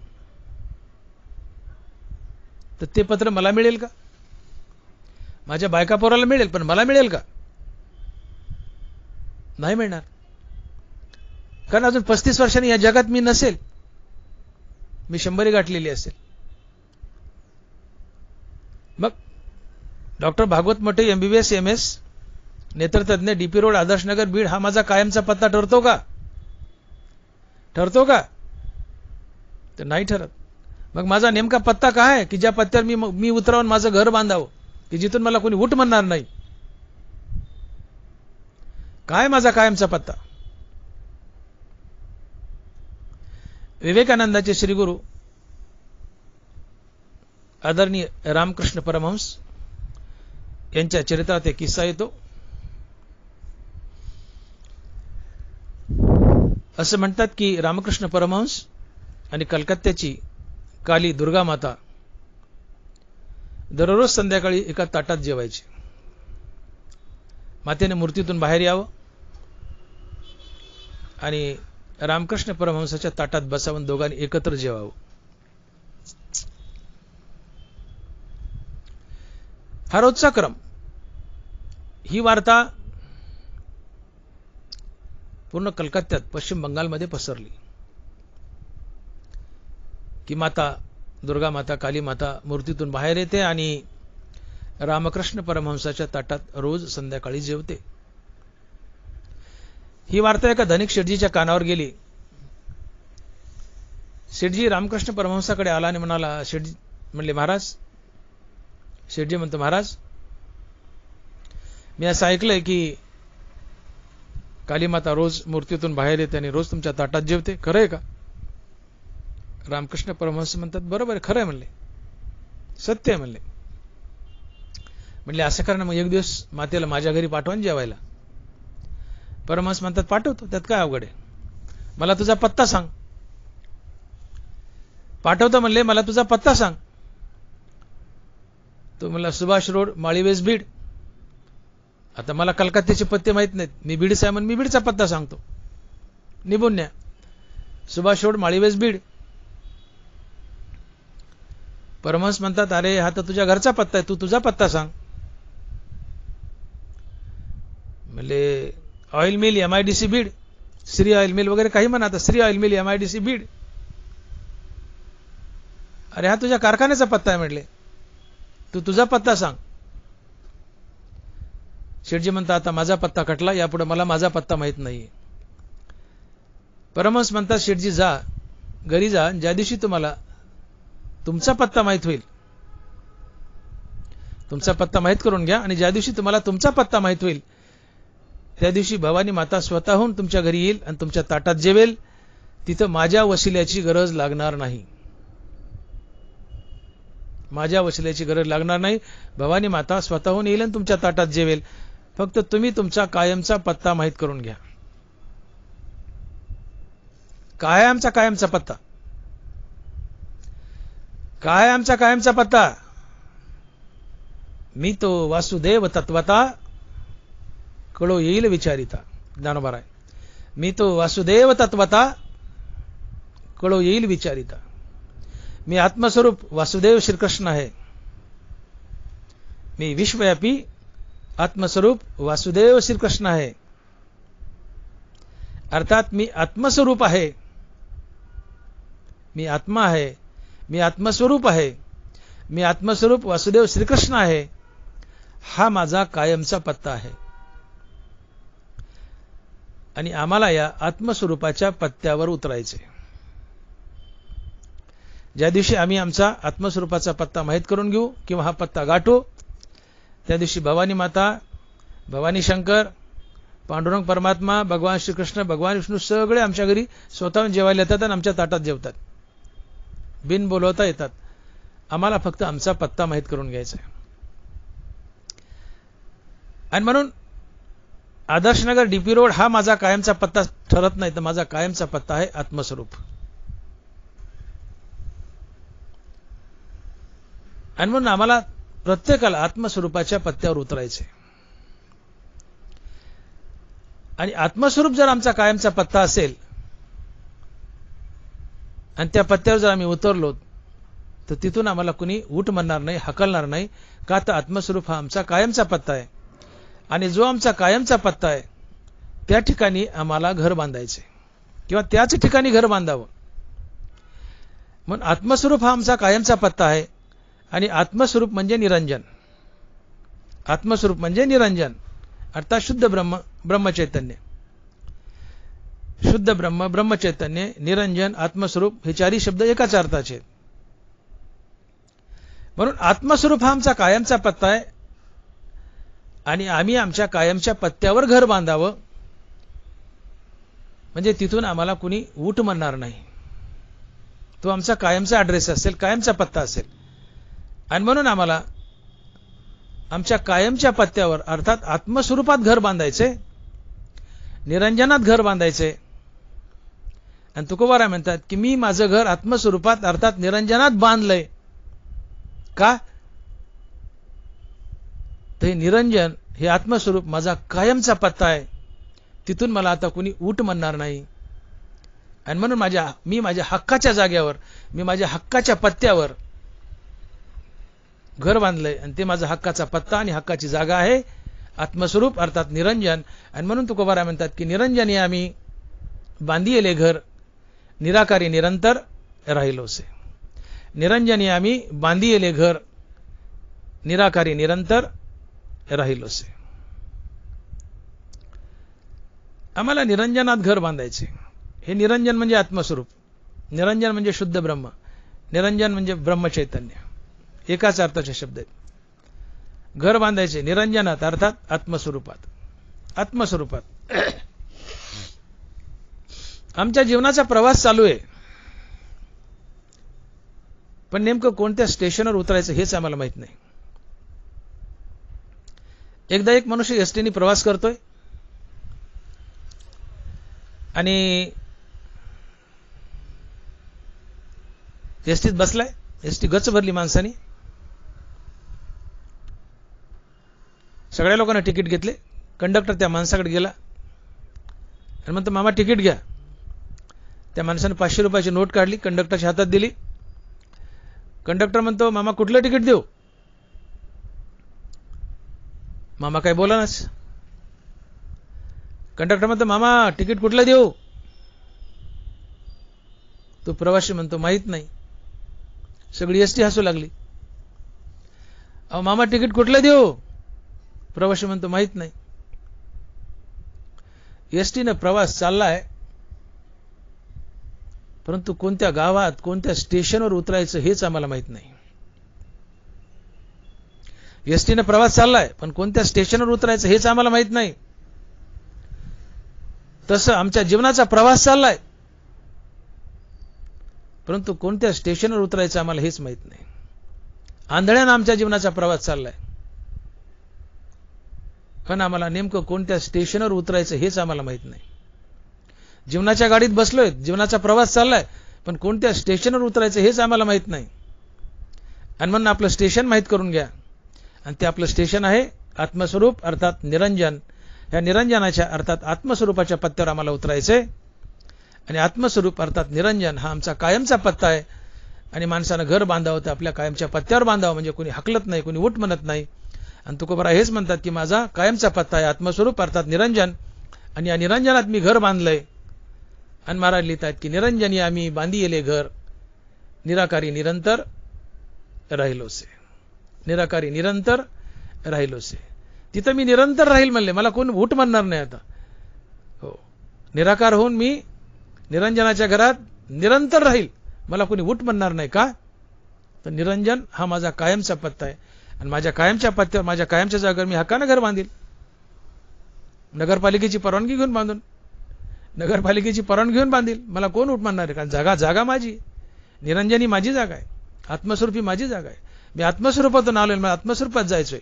[SPEAKER 1] तर ते पत्र मला मिळेल का? माझ्या बायका पोराला मिळेल, पण मला मिळेल का? नाही मिळणार. कारण अजून 35 वर्षांनी या जगात मी नसेल, मी 100 गाठलेली असेल. मग डॉक्टर भागवत मोठे MBBS MS नेत्रतज्ञ, DP road, Adarsh Nagar, Beed हा माझा कायमचा पत्ता ठरतो का? ठरतो का? तर नाही ठरत. मग माझा नेमका पत्ता काय आहे की ज्या पत्त्यावर मी उतरावून माझं घर बांधावं, की जिथून मला कोणी उठ म्हणणार नाही? काय माझा कायमचा पत्ता? विवेकानंदाचे श्रीगुरु आदरणीय रामकृष्ण परमहंस यांच्या चरित्रात एक किस्सा येतो. असं म्हणतात की रामकृष्ण परमहंस आणि कलकत्त्याची काली दुर्गा माता दररोज संध्याकाळी एका ताटात जेवायचे. मातेने मूर्तीतून बाहेर यावं आणि रामकृष्ण परमहंसाच्या ताटात बसावून दोघांनी एकत्र जेवावं. हा रोजचा क्रम. ही वार्ता पूर्ण कलकत्त्यात, पश्चिम बंगालमध्ये पसरली की माता, दुर्गा माता, काली माता मूर्तीतून बाहेर येते आणि रामकृष्ण परमहंसाच्या ताटात रोज संध्याकाळी जेवते. ही वार्ता एका धनिक शेठजीच्या कानावर गेली. शेठजी रामकृष्ण परमहंसाकडे आला आणि म्हणाला, शेठजी म्हणले, महाराज. शेठजी म्हणतो, महाराज, मी असं ऐकलंय की कालीमाता रोज मूर्तीतून बाहेर येते आणि रोज तुमच्या ताटात जेवते, खरं आहे का? रामकृष्ण परमहंस म्हणतात, बरोबर आहे, खरं आहे म्हणले, सत्य आहे म्हणले. म्हणले, असं करा ना, मग एक दिवस मातेला माझ्या घरी पाठवा जेवायला. परमहंस म्हणतात, पाठवतो, त्यात काय अवघड आहे, मला तुझा पत्ता सांग. पाठवतो म्हणले, मला तुझा पत्ता सांग. तो म्हणला, सुभाष रोड, माळीवेस, बीड. आता मला कलकत्त्याचे पत्ते माहित नाहीत, मी बीडचा आहे म्हणून मी बीडचा पत्ता सांगतो. निबून न्या, सुभाष रोड, माळीवेस, बीड. परमहंस म्हणतात, अरे हा तर तुझ्या घरचा पत्ता आहे, तू तुझा पत्ता सांग. म्हणजे oil mill, MIDC, Beed, Shri oil mill वगैरे काही म्हणा, आता Shri oil mill, MIDC, Beed. अरे हा तुझ्या कारखान्याचा पत्ता आहे म्हटले, तू तुझा पत्ता सांग. शेठजी म्हणतात, आता माझा पत्ता कटला, यापुढे मला माझा पत्ता माहित नाहीये. परमहंस म्हणतात, शेठजी जा, घरी जा, ज्या दिवशी तुम्हाला तुमचा पत्ता माहित होईल, तुमचा पत्ता माहित करून घ्या, आणि ज्या दिवशी तुम्हाला तुमचा पत्ता माहित होईल त्या दिवशी भवानी माता स्वतःहून तुमच्या घरी येईल आणि तुमच्या ताटात जेवेल. तिथं माझ्या वसिल्याची गरज लागणार नाही, माझ्या वसिल्याची गरज लागणार नाही. भवानी माता स्वतःहून येईल आणि तुमच्या ताटात जेवेल. फक्त तुम्ही तुमचा कायमचा पत्ता माहित करून घ्या. काय आमचा कायमचा पत्ता? काय आमचा कायमचा पत्ता? मी तो वासुदेव तत्वता, कळो येईल विचारिता. ज्ञानोबा राय. मी तो वासुदेव तत्वता, कळो येईल विचारिता. मी आत्मस्वरूप वासुदेव श्रीकृष्ण आहे. मी विश्वव्यापी आत्मस्वरूप वासुदेव श्रीकृष्ण आहे. अर्थात मी आत्मस्वरूप आहे, मी आत्मा आहे, मी आत्मस्वरूप आहे, मी आत्मस्वरूप वासुदेव श्रीकृष्ण आहे. हा माझा कायमचा पत्ता आहे. आणि आम्हाला या आत्मस्वरूपाच्या पत्त्यावर उतरायचे. ज्या दिवशी आम्ही आमचा आत्मस्वरूपाचा पत्ता माहित करून घेऊ किंवा हा पत्ता गाठू, त्या दिवशी भवानी माता, भवानी शंकर, पांडुरंग परमात्मा, भगवान श्रीकृष्ण, भगवान विष्णू सगळे आमच्या घरी स्वतःहून जेवायला येतात आणि आमच्या ताटात जेवतात. बिन बोलवता येतात. आम्हाला फक्त आमचा पत्ता माहीत करून घ्यायचा आहे. आणि म्हणून आदर्शनगर डीपी रोड हा माझा कायमचा पत्ता ठरत नाही, तर माझा कायमचा पत्ता आहे आत्मस्वरूप. आणि म्हणून आम्हाला प्रत्येकाला आत्मस्वरूपाच्या पत्त्यावर उतरायचे. आणि आत्मस्वरूप जर आमचा कायमचा पत्ता असेल आणि त्या पत्त्यावर जर आम्ही उतरलो, तर तिथून आम्हाला कुणी उठ म्हणणार नाही, हकलणार नाही. का तर आत्मस्वरूप हा आमचा कायमचा पत्ता आहे. आणि जो आमचा कायमचा पत्ता आहे त्या ठिकाणी आम्हाला घर बांधायचे किंवा त्याच ठिकाणी घर बांधावं. म्हणून आत्मस्वरूप हा आमचा कायमचा पत्ता आहे. आणि आत्मस्वरूप म्हणजे निरंजन. आत्मस्वरूप म्हणजे निरंजन अर्थात शुद्ध ब्रह्म, ब्रह्मचैतन्य. शुद्ध ब्रह्म, ब्रह्मचैतन्य, निरंजन, आत्मस्वरूप हे चारही शब्द एकाच अर्थाचे आहेत. म्हणून आत्मस्वरूप हा आमचा कायमचा पत्ता आहे. आणि आम्ही आमच्या कायमच्या पत्त्यावर घर बांधावं, म्हणजे तिथून आम्हाला कुणी उठ म्हणणार नाही. तो आमचा कायमचा ॲड्रेस असेल, कायमचा पत्ता असेल. आणि म्हणून आम्हाला आमच्या कायमच्या पत्त्यावर अर्थात आत्मस्वरूपात घर बांधायचे, निरंजनात घर बांधायचे. आणि तुकोबाराय म्हणतात की मी माझं घर आत्मस्वरूपात अर्थात निरंजनात बांधलंय. का? तर हे निरंजन, हे आत्मस्वरूप माझा कायमचा पत्ता आहे. तिथून मला आता कुणी उठ म्हणणार नाही. आणि म्हणून मी माझ्या हक्काच्या जागेवर, मी माझ्या हक्काच्या पत्त्यावर घर बांधलंय. आणि ते माझा हक्काचा पत्ता आणि हक्काची जागा आहे आत्मस्वरूप अर्थात निरंजन. आणि म्हणून तुकोबाराय म्हणतात की निरंजनी आम्ही बांधिले घर, निराकारी निरंतर राहिलोसे. निरंजनी आम्ही बांधिले घर, निराकारी निरंतर राहिलोसे. आम्हाला निरंजनात घर बांधायचे. हे निरंजन म्हणजे आत्मस्वरूप, निरंजन म्हणजे शुद्ध ब्रह्म, निरंजन म्हणजे ब्रह्मचैतन्य, एकाच अर्थाचे शब्द आहेत. घर बांधायचे निरंजनात अर्थात आत्मस्वरूपात. आत्मस्वरूपात आमच्या जीवनाचा प्रवास चालू आहे, पण नेमकं कोणत्या स्टेशनवर उतरायचं हेच आम्हाला माहित नाही. एकदा एक मनुष्य एसटीने प्रवास करतोय आणि एसटीत बसलाय. एसटी गच्च भरली माणसानी. सगळ्या लोकांना तिकीट घेतले. कंडक्टर त्या माणसाकडे गेला आणि म्हणतो मामा तिकीट घ्या. त्या माणसाने 500 रुपयाची नोट काढली, कंडक्टरच्या हातात दिली. कंडक्टर म्हणतो मामा कुठलं तिकीट देऊ? मामा काय बोलानाच. कंडक्टर म्हणतो मामा तिकीट कुठलं देऊ? तो प्रवासी म्हणतो माहित नाही. सगळी एसटी हसू लागली. अहो मामा तिकीट कुठलं देऊ? प्रवासी म्हणतो माहित नाही. एसटीने प्रवास चाललाय, परंतु कोणत्या गावात, कोणत्या स्टेशनवर उतरायचं हेच आम्हाला माहित नाही. एसटीने प्रवास चाललाय, पण कोणत्या स्टेशनवर उतरायचं हेच आम्हाला माहित नाही. तसं आमच्या जीवनाचा प्रवास चाललाय, परंतु कोणत्या स्टेशनवर उतरायचं आम्हाला हेच माहित नाही. आंधळ्यानं आमच्या जीवनाचा प्रवास चाललाय, पण आम्हाला नेमकं कोणत्या स्टेशनवर उतरायचं हेच आम्हाला माहित नाही. जीवनाच्या गाडीत बसलोय, जीवनाचा प्रवास चाललाय, पण कोणत्या स्टेशनवर उतरायचं हेच आम्हाला माहित नाही. आणि म्हणून आपलं स्टेशन माहित करून घ्या. आणि ते आपलं स्टेशन आहे आत्मस्वरूप अर्थात निरंजन. या निरंजनाच्या अर्थात आत्मस्वरूपाच्या पत्त्यावर आम्हाला उतरायचंय. आणि आत्मस्वरूप अर्थात निरंजन हा आमचा कायमचा पत्ता आहे. आणि माणसानं घर बांधावं तर आपल्या कायमच्या पत्त्यावर बांधावं, म्हणजे कोणी हकलत नाही, कोणी उठ म्हणत नाही. आणि तुकोबाराय हेच म्हणतात की माझा कायमचा पत्ता आहे आत्मस्वरूप अर्थात निरंजन. आणि या निरंजनात मी घर बांधलंय. आणि महाराज लिहितात की निरंजनी आम्ही बांधिले घर, निराकारी निरंतर राहिलोसे. निराकारी निरंतर राहिलोसे. तिथं मी निरंतर राहील म्हणले, मला कोण उठ म्हणणार नाही आता. हो, निराकार होऊन मी निरंजनाच्या घरात निरंतर राहील, मला कोणी उठ म्हणणार नाही. का? तर निरंजन हा माझा कायमचा पत्ता आहे. आणि माझ्या कायमच्या पत्त्यावर, माझ्या कायमच्या जागेवर मी हक्कानं घर बांधील. नगरपालिकेची परवानगी घेऊन बांधून, नगरपालिकेची परवानगी घेऊन बांधील. मला कोण उठ म्हणणार आहे? कारण जागा माझी, निरंजनी माझी जागा आहे. आत्मस्वरूपी माझी जागा आहे. मी आत्मस्वरूपातून आलोय, मला आत्मस्वरूपात जायचंय.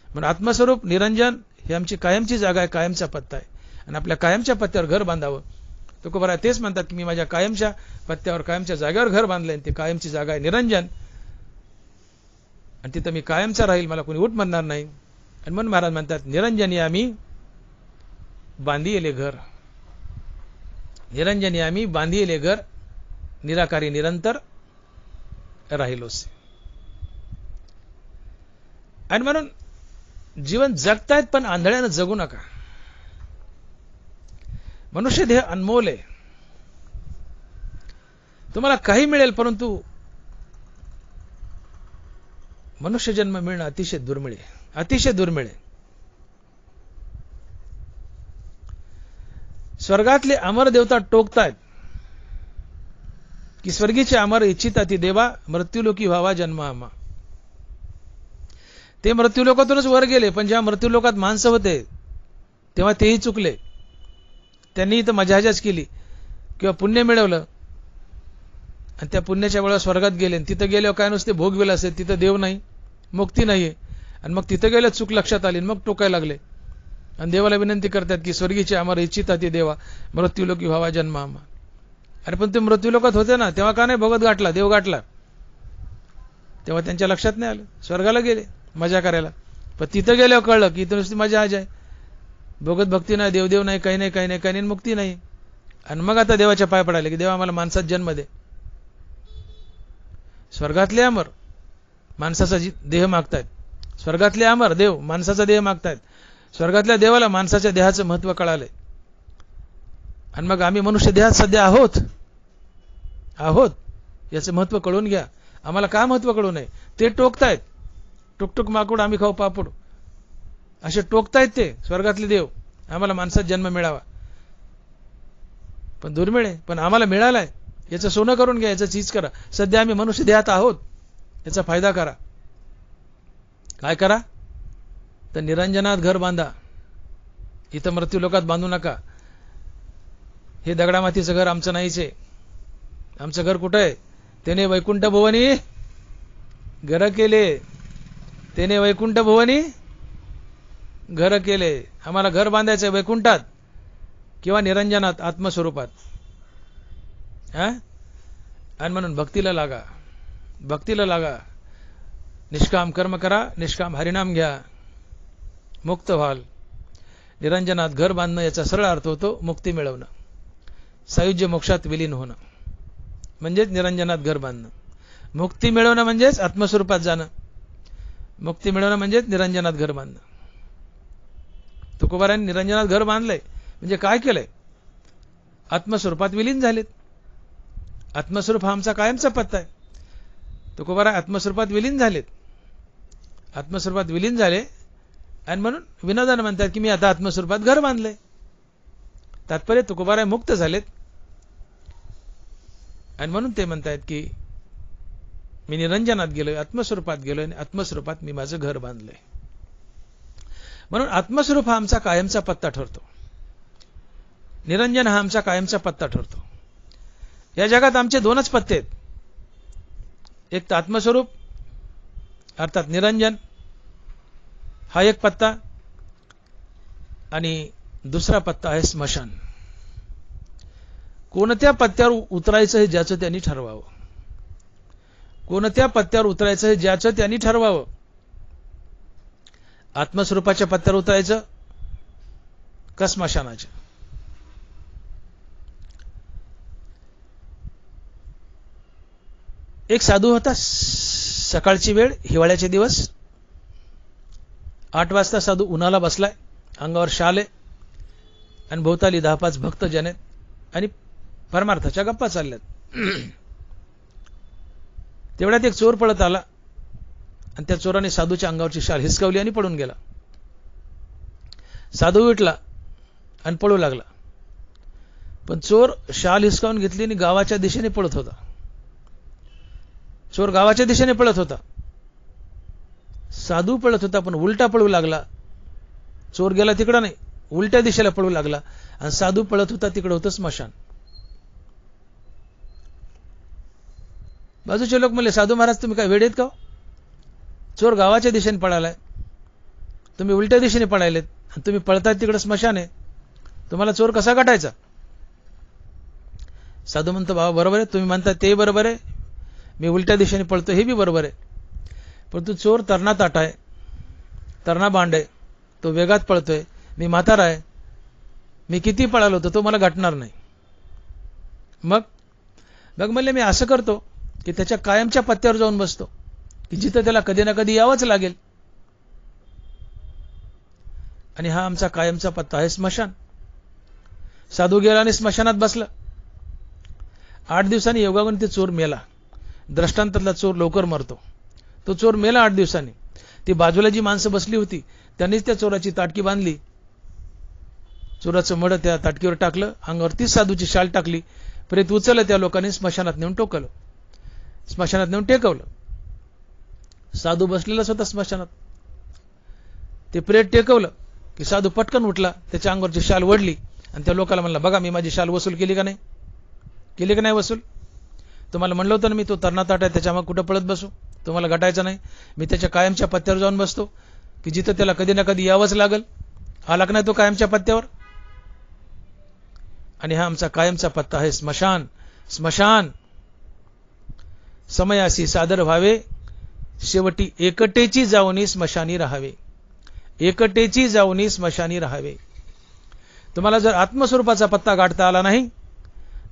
[SPEAKER 1] म्हणून आत्मस्वरूप निरंजन ही आमची कायमची जागा आहे, कायमचा पत्ता आहे. आणि आपल्या कायमच्या पत्त्यावर घर बांधावं. तुकोबा तेच म्हणतात की मी माझ्या कायमच्या पत्त्यावर, कायमच्या जागेवर घर बांधलंय. ती कायमची जागा आहे निरंजन, आणि तिथं मी कायमचा राहील, मला कोणी उठ म्हणणार नाही. आणि म्हणून महाराज म्हणतात निरंजनी आम्ही बांधिले घर, निरंजनी आम्ही बांधिले घर, निराकारी निरंतर राहिलोस. आणि म्हणून जीवन जगतायत पण आंधळ्यानं जगू नका. मनुष्य देह अनमोल आहे. तुम्हाला काही मिळेल, परंतु मनुष्य जन्म मिळणं अतिशय दुर्मिळ आहे, अतिशय दुर्मिळ आहे. स्वर्गातले अमर देवता टोकतायत की स्वर्गीचे अमर इच्छिता ती देवा, मृत्यूलोकी व्हावा जन्म आम्हा. ते मृत्यूलोकातूनच वर गेले, पण जेव्हा मृत्यूलोकात माणसं होते तेव्हा तेही चुकले. त्यांनी इथं मजाहजाच केली किंवा पुण्य मिळवलं आणि त्या पुण्याच्या वेळेला स्वर्गात गेले. तिथं गेल्यावर काय नुसते भोग विलास, तिथं देव नाही, मुक्ती नाहीये. आणि मग तिथं गेल्या चूक लक्षात आली, मग टोकायला लागले आणि देवाला विनंती करतात की स्वर्गीचे अमर इच्छिता ती देवा, मृत्यूलोकी व्हावा जन्म आम्हा. अरे पण ते मृत्यूलोकात होते ना, तेव्हा का नाही भगत गाठला, देव गाठला? तेव्हा त्यांच्या लक्षात नाही आलं, स्वर्गाला गेले मजा करायला. पण तिथं गेल्यावर कळलं की इथं नुसती मजा आहे, भगत भक्ती नाही, देवदेव नाही, काही नाही, काही नाही, काही नाही, मुक्ती नाही. आणि मग आता देवाच्या पाय पडायला की देवा आम्हाला माणसात जन्म दे. स्वर्गातले अमर माणसाचा देह मागतायत, स्वर्गातले अमर देव माणसाचा देह मागतायत. स्वर्गातल्या देवाला माणसाच्या देहाचं महत्व कळालंय. आणि मग आम्ही मनुष्य देहात सध्या आहोत याचं महत्व कळून घ्या. आम्हाला का महत्व कळू नये? ते टोकतायत, टुकटुक माकूड आम्ही खाऊ पापूड, असे टोकतायत ते स्वर्गातले देव, आम्हाला माणसात जन्म मिळावा. पण दुर्मिळ आहे, पण आम्हाला मिळालाय, याचं सोनं करून घ्या, याचं चीज करा. सध्या आम्ही मनुष्य देहात आहोत, याचा फायदा करा. काय करा? तर निरंजनात घर बांधा, इथं मृत्यूलोकात बांधू नका. हे दगडामातीचं घर आमचं नाहीच आहे. आमचं घर कुठं आहे? त्याने वैकुंठ भुवनी घर केले, त्याने वैकुंठ भुवनी घर केले. आम्हाला घर बांधायचंय वैकुंठात किंवा निरंजनात, आत्मस्वरूपात. आणि म्हणून भक्तीला लागा, भक्तीला लागा. निष्काम कर्म करा, निष्काम हरिनाम घ्या, मुक्त व्हाल. निरंजनात घर बांधणं याचा सरळ अर्थ होतो मुक्ती मिळवणं, सायुज्य मोक्षात विलीन होणं, म्हणजेच निरंजनात घर बांधणं. मुक्ती मिळवणं म्हणजेच आत्मस्वरूपात जाणं, मुक्ती मिळवणं म्हणजेच निरंजनात घर बांधणं. तुकोबारांनी निरंजनात घर बांधलंय म्हणजे काय केलंय? आत्मस्वरूपात विलीन झालेत. आत्मस्वरूप हा आमचा कायमचा पत्ता आहे. तुकोबारा आत्मस्वरूपात विलीन झालेत, आत्मस्वरूपात विलीन झाले. आणि म्हणून विनोदानं म्हणतात की मी आता आत्मस्वरूपात घर बांधलंय. तात्पर्य तुकोबारा मुक्त झालेत. आणि म्हणून ते म्हणतायत की मी निरंजनात गेलोय, आत्मस्वरूपात गेलोय, आणि आत्मस्वरूपात मी माझं घर बांधलंय. म्हणून आत्मस्वरूप हा आमचा कायमचा पत्ता ठरतो, निरंजन हा आमचा कायमचा पत्ता ठरतो. या जगात आमचे दोनच पत्ते आहेत, एक तर आत्मस्वरूप अर्थात निरंजन हा एक पत्ता, आणि दुसरा पत्ता आहे स्मशान. कोणत्या पत्त्यावर उतरायचं हे ज्याचं त्यांनी ठरवावं, कोणत्या पत्त्यावर उतरायचं हे ज्याचं त्यांनी ठरवावं. आत्मस्वरूपाच्या पत्त्यावर उतरायचं का स्मशानाच्या? एक साधू होता, सकाळची वेळ, हिवाळ्याचे दिवस, 8 वाजता साधू उन्हाला बसलाय, अंगावर शाल आहे आणि भोवताली 10-5 भक्त जन आहेत आणि परमार्थाच्या गप्पा चालल्यात. तेवढ्यात एक चोर पळत आला आणि त्या चोराने साधूच्या अंगावरची शाल हिसकावली आणि पळून गेला. साधू विटला आणि पळू लागला, पण चोर शाल हिसकावून घेतली आणि गावाच्या दिशेने पळत होता. चोर गावाच्या दिशेने पळत होता, साधू पळत होता पण उलटा पळू लागला. चोर गेला तिकडं नाही, उलट्या दिशेला पळू लागला, आणि साधू पळत होता तिकडं होतं स्मशान. बाजूचे लोक म्हणले, साधू महाराज तुम्ही काय वेड आहेत का? चोर गावाच्या दिशेने पळालाय, तुम्ही उलट्या दिशेने पळायलेत, आणि तुम्ही पळताय तिकडे स्मशान आहे, तुम्हाला चोर कसा गाठायचा? साधू म्हणतो, बाबा बरोबर आहे, तुम्ही म्हणता ते बरोबर आहे, मी उलट्या दिशेने पळतो हे बी बरोबर आहे, परंतु चोर तरणा ताट आहे, तरणा बांड आहे, तो वेगात पळतोय, मी म्हातारा आहे, मी किती पळालो होतो तो मला गाठणार नाही. मग म्हणले मी असं करतो की त्याच्या कायमच्या पत्त्यावर जाऊन बसतो की जिथं त्याला कधी ना कधी यावंच लागेल, आणि हा आमचा कायमचा पत्ता आहे स्मशान. साधू गेला आणि स्मशानात बसला. 8 दिवसांनी योगागून ते चोर मेला. दृष्टांतातला चोर लवकर मरतो. तो चोर मेला 8 दिवसांनी. ती बाजूला जी माणसं बसली होती त्यांनीच त्या चोराची ताटकी बांधली, चोराचं मड त्या ताटकीवर टाकलं, अंगावर तीच साधूची शाल टाकली, प्रेत उचललं, त्या लोकांनी स्मशानात नेऊन टोकलं, स्मशानात नेऊन टेकवलं. साधू बसलेलाच होता स्मशानात. ते प्रेत टेकवलं की साधू पटकन उठला, त्याच्या अंगावरची शाल ओढली आणि त्या लोकांना म्हणला, बघा मी माझी शाल वसूल केली का नाही, केली का नाही वसूल? तुम्हाला म्हणलं होतं ना मी तो तरणा ताट आहे त्याच्या मग कुठं पळत बसू, तुम्हाला गटायचं नाही, मी त्याच्या कायमच्या पत्त्यावर जाऊन बसतो की जिथं त्याला कधी ना कधी यावंच लागल. आला का नाही तो कायमच्या पत्त्यावर? आणि हा आमचा कायमचा पत्ता आहे स्मशान. स्मशान समयासी सादर व्हावे, शेवटी एकटेची जाऊनी स्मशानी राहावे, एकटेची जाऊनी स्मशानी राहावे. तुम्हाला जर आत्मस्वरूपाचा पत्ता गाठता आला नाही,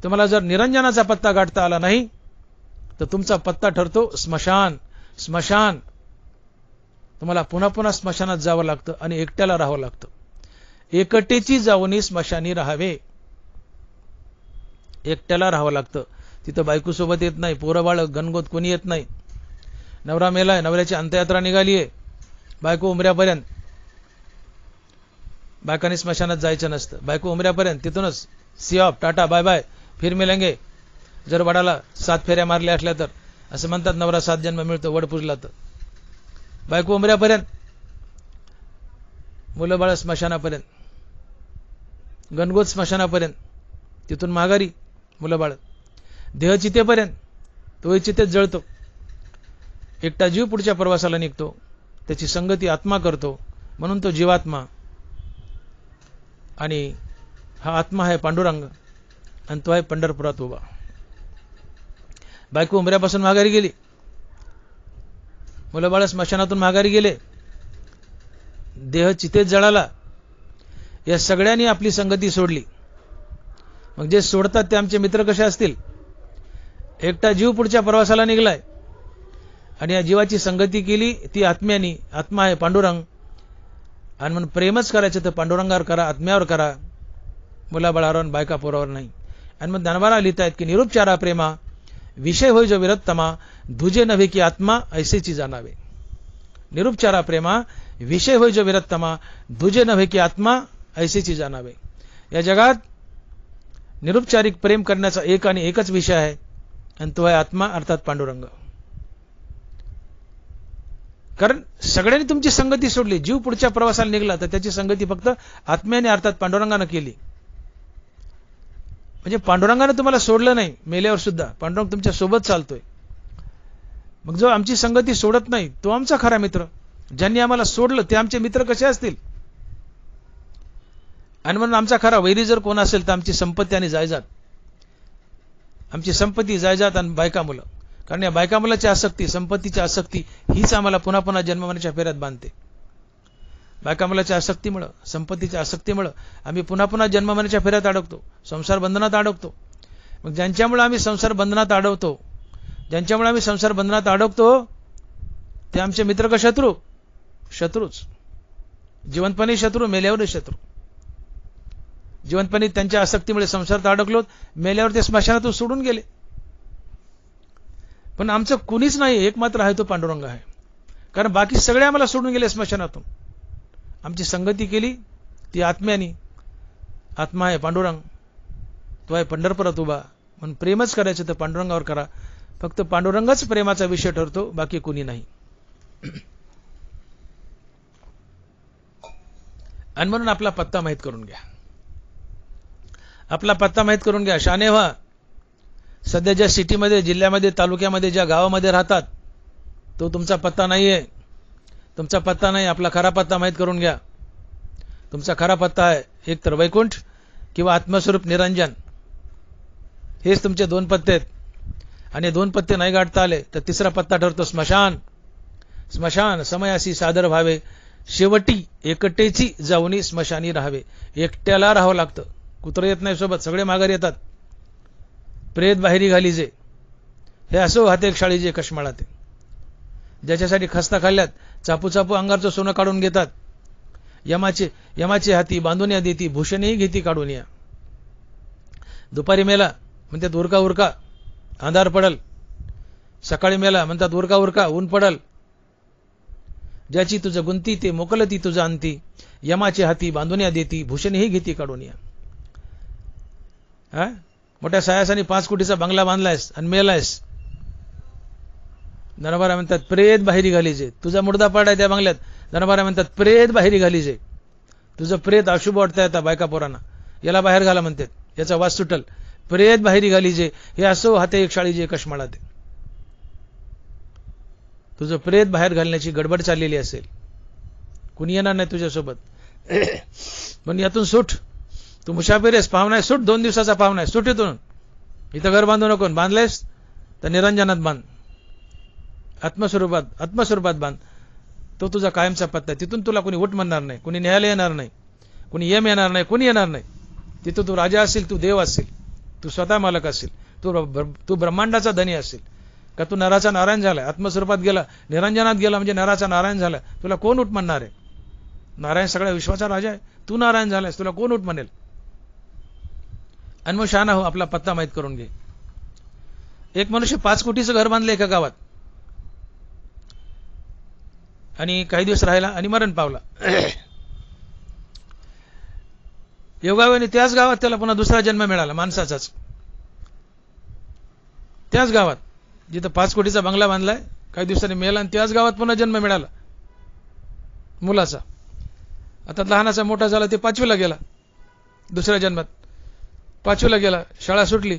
[SPEAKER 1] तुम्हाला जर निरंजनाचा पत्ता गाठता आला नाही, तर तुमचा पत्ता ठरतो स्मशान. स्मशान तुम्हाला पुन्हा पुन्हा स्मशानात जावं लागतं आणि एकट्याला राहावं लागतं. एकटेची जाऊनी स्मशानी राहावे, एकट्याला राहावं लागतं. तिथं बायको सोबत येत नाही, पोरं बाळ गणगोत कोणी येत नाही. नवरा मेलाय, नवऱ्याची अंत्ययात्रा निघालीये, बायको उमऱ्यापर्यंत, बायकांनी स्मशानात जायचं नसतं. बायको उमऱ्यापर्यंत, तिथूनच see off, tata, bye bye, फिर मिलेंगे. जर वडाला 7 फेऱ्या मारल्या असल्या तर असं म्हणतात, नवरा 7 जन्म मिळतो वड पूजला तर. बायको उमऱ्यापर्यंत, मुलं बाळ स्मशानापर्यंत, गणगोत स्मशानापर्यंत, तिथून माघारी मुलं बाळ, देह चितेपर्यंत, तोही चितेत जळतो. एकटा जीव पुढच्या प्रवासाला निघतो, त्याची संगती आत्मा करतो, म्हणून तो जीवात्मा. आणि हा आत्मा आहे पांडुरंग, आणि तो आहे पंढरपुरात उभा. बायको उमऱ्यापासून माघारी गेली, मुलं बाळ स्मशानातून माघारी गेले, देह चितेत जळाला. या सगळ्यांनी आपली संगती सोडली. मग जे सोडतात ते आमचे मित्र कसे असतील? एकटा जीव पुढच्या प्रवासाला निघलाय आणि या जीवाची संगती केली ती आत्म्यानी. आत्मा आहे पांडुरंग, आणि म्हणून प्रेमच करायचं तर पांडुरंगावर करा, आत्म्यावर करा, मुलाबाळावर बायका पोरावर नाही. आणि मग ज्ञानवारा लिहितायत की निरुपचारा प्रेमा विषय होय जो विरत्तमा, दुजे नव्हे की आत्मा ऐसेची जाणावे. निरुपचारा प्रेमा विषय होय जो विरत्तमा, दुजे नव्हे की आत्मा ऐसेची जाणावे. या जगात निरुपचारिक प्रेम करण्याचा एक आणि एकच विषय आहे, आणि तो आहे आत्मा, अर्थात पांडुरंग. कारण सगळ्यांनी तुमची संगती सोडली. जीव पुढच्या प्रवासाला निघाला तर त्याची संगती फक्त आत्म्याने अर्थात पांडुरंगानं केली. म्हणजे पांडुरंगानं तुम्हाला सोडलं नाही, मेल्यावर सुद्धा पांडुरंग तुमच्या सोबत चालतोय. मग जो आमची संगती सोडत नाही तो आमचा खरा मित्र. ज्यांनी आम्हाला सोडलं ते आमचे मित्र कसे असतील? आणि म्हणून आमचा खरा वैरी जर कोण असेल तर आमची संपत्ती आणि जायजात, आमची संपत्ती, जायजात आणि बायका मुलं. कारण या बायका मुलाची आसक्ती, संपत्तीची आसक्ती हीच आम्हाला पुन्हा पुन्हा जन्ममरणाच्या फेऱ्यात बांधते. बायका मुलाच्या आसक्तीमुळं, संपत्तीच्या आसक्तीमुळं आम्ही पुन्हा पुन्हा जन्ममरणाच्या फेऱ्यात अडकतो, संसार बंधनात अडकतो. मग ज्यांच्यामुळे आम्ही संसार बंधनात अडकतो, ज्यांच्यामुळे आम्ही संसार बंधनात अडकतो ते आमचे मित्र का शत्रू? शत्रूच. जिवंतपणे शत्रू, मेल्यावर शत्रू. जिवंतपणे त्यांच्या आसक्तीमुळे संसारात अडकलो, मेल्यावर ते स्मशानातून सोडून गेले. पण आमचं कुणीच नाही, एक मात्र आहे, तो पांडुरंग आहे. कारण बाकी सगळे आम्हाला सोडून गेले स्मशानातून. आमची संगती केली ती आत्म्यानी. आत्मा आहे पांडुरंग, तो आहे पंढरपुरात उभा. म्हणून प्रेमच करायचं तर पांडुरंगावर करा. फक्त पांडुरंगच प्रेमाचा विषय ठरतो, बाकी कुणी नाही. आणि म्हणून आपला पत्ता माहित करून घ्या. आपला पत्ता माहित करून घ्या. शाने व्हा. सध्या ज्या सिटीमध्ये, जिल्ह्यामध्ये, तालुक्यामध्ये, ज्या गावामध्ये राहतात, तो तुमचा पत्ता नाहीये. तुमचा पत्ता नाही. आपला खरा पत्ता माहीत करून घ्या. तुमचा खरा पत्ता आहे एक तर वैकुंठ किंवा आत्मस्वरूप निरंजन. हेच तुमचे 2 पत्ते आहेत. आणि 2 पत्ते नाही गाठता आले तर तिसरा पत्ता ठरतो स्मशान. स्मशान समयासी सादर व्हावे, शेवटी एकटेची जाऊनी स्मशानी राहावे. एकट्याला राहावं लागतं. कुत्रं येत नाही सोबत, सगळे माघार येतात. प्रेत बाहेरी घालीजे, हे असो हाते शाळीजे कशमाळाते. ज्याच्यासाठी खस्ता खाल्ल्यात, चापू चापू अंगारचं सोनं काढून घेतात. यमाचे हाती बांधून या देती, भूषणही घेती काढून या. दुपारी मेला म्हणतात उरका उरका, अंधार पडल. सकाळी मेला म्हणतात उरका उरका, ऊन पडल. ज्याची तुझं गुंती ते मोकलती तुझं अंती, यमाचे हाती बांधून या देती, भूषणही घेती काढून या. मोठ्या सायासानी 5 कोटीचा बंगला बांधलायस आणि मेलायस. दरबारा म्हणतात प्रेत बाहेरी घालीजे. तुझा मुर्दा पडाय त्या बंगल्यात. दरबारा म्हणतात प्रेत बाहेरी घालीजे. तुझं प्रेत अशुभ वाटतंय आता बायका पोरांना, याला बाहेर घाला म्हणतात, याचा वास सुटल. प्रेत बाहेरी घालीजे, हे असो हाते एक शाळीजे कशमाळाते. तुझं प्रेत बाहेर घालण्याची गडबड चाललेली असेल, कुणी येणार नाही तुझ्यासोबत. पण यातून सुट. तू मुसाफिर आहेस, पाहुणा आहे, सुट. 2 दिवसाचा पाहुणा आहे, सुट इथून. इथं घर बांधू नको. बांधलेस तर निरंजनात बांध, आत्मस्वरूपात बांध. तो तुझा कायमचा पत्ता आहे. तिथून तुला कोणी उठ म्हणणार नाही, कोणी न्यायला येणार नाही, कोणी येम येणार नाही, कोणी येणार नाही. तिथं तू राजा असेल, तू देव असेल, तू स्वतः मालक असेल, तू ब्रह्मांडाचा धनी असेल. का तू नराचा नारायण झालाय, आत्मस्वरूपात गेला, निरंजनात गेला म्हणजे नराचा नारायण झाला. तुला कोण उठ म्हणणार आहे? नारायण सगळ्या विश्वाचा राजा आहे. तू नारायण झालायस, तुला कोण उठ म्हणेल? आणि मग शहाणा हो, आपला पत्ता माहीत करून घे. एक मनुष्य 5 कोटीचं घर बांधलं एका गावात आणि काही दिवस राहिला आणि मरण पावला. योगायोगाने त्याच गावात त्याला पुन्हा दुसरा जन्म मिळाला, माणसाचाच. त्याच गावात जिथं 5 कोटीचा बंगला बांधलाय, काही दिवसांनी मेला आणि त्याच गावात पुन्हा जन्म मिळाला मुलाचा. आता लहानाचा मोठा झाला, ते 5वीला गेला. दुसऱ्या जन्मात 5वीला गेला. शाळा सुटली,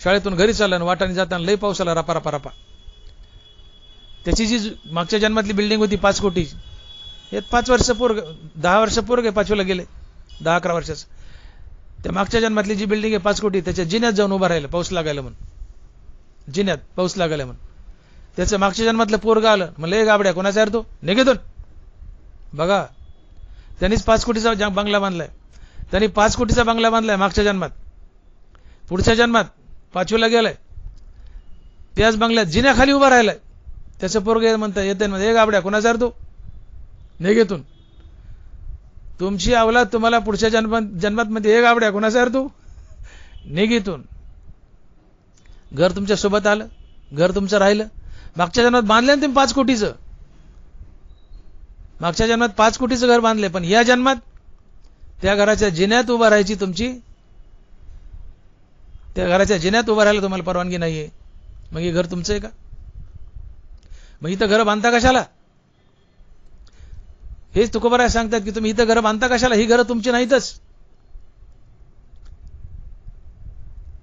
[SPEAKER 1] शाळेतून घरी चालला, वाटाने जाताना लई पाऊस आला, रापा रापा रापा. त्याची जी मागच्या जन्मातली बिल्डिंग होती 5 कोटीची, हे 5 वर्ष पोरग, 10 वर्ष पोरग 5वीला गेले, 10-11 वर्षाचं. त्या मागच्या जन्मातली जी बिल्डिंग आहे 5 कोटी, त्याच्या जिन्यात जाऊन उभा राहिला, पाऊस लागायला म्हणून. जिन्यात पाऊस लागायला म्हणून त्याचं मागच्या जन्मातलं पोरग आलं, म्हणलं ए गाबड्या कोणाचा आहे तो, निघेतून. बघा, त्यांनीच 5 कोटीचा बंगला बांधलाय. त्यांनी 5 कोटीचा बंगला बांधलाय मागच्या जन्मात. पुढच्या जन्मात 5वीला गेलाय, त्याच बंगल्यात जिन्याखाली उभा राहिलाय. त्याचं पोरग म्हणतं येते म्हणजे, ए गाबड्या कोणाचा आहे तो, निघेतून. तुमची अवलाद तुम्हाला पुढच्या जन्मात मध्ये, ए गाबड्या कोणाचा आहे तू, निघेतून. घर तुमच्या सोबत आलं, घर तुमचं राहिलं. मागच्या जन्मात बांधले ना तुम्ही 5 कोटीचं. मागच्या जन्मात 5 कोटीचं घर बांधले, पण या जन्मात त्या घराच्या जिन्यात उभा राहायची तुमची, त्या घराच्या जिन्यात उभा राहायला तुम्हाला परवानगी नाहीये. मग हे घर तुमचं आहे का? मग इथं घर बांधता कशाला? हेच तुकोबाराय सांगतात की तुम्ही इथं घर बांधता कशाला, ही घरं तुमची नाहीतच.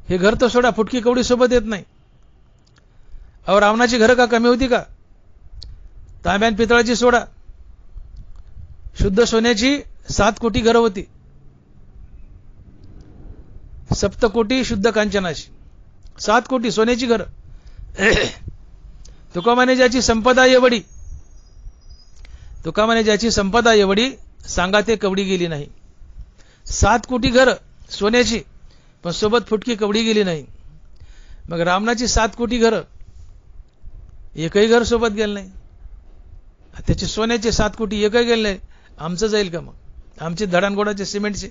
[SPEAKER 1] हे घर तर सोडा, फुटकी कवडी सोबत येत नाही. अहो, रावणाची घरं का कमी होती का? तांब्यान पितळाची सोडा, शुद्ध सोन्याची 7 कोटी घरं होती. 7 कोटी शुद्ध कांचनाची, 7 कोटी सोन्याची घरं. तुका म्हणे ज्याची संपदा एवढी, तुका म्हणे ज्याची संपदा एवढी, सांगा ते कवडी गेली नाही. 7 कोटी घरं सोन्याची, पण सोबत फुटकी कवडी गेली नाही. मग रावणाची 7 कोटी घरं, एकही घर सोबत गेलं नाही. त्याचे सोन्याचे 7 कोटी एकही गेले नाही. आमचं जाईल का मग? आमचे धडानगोडाचे सिमेंटचे,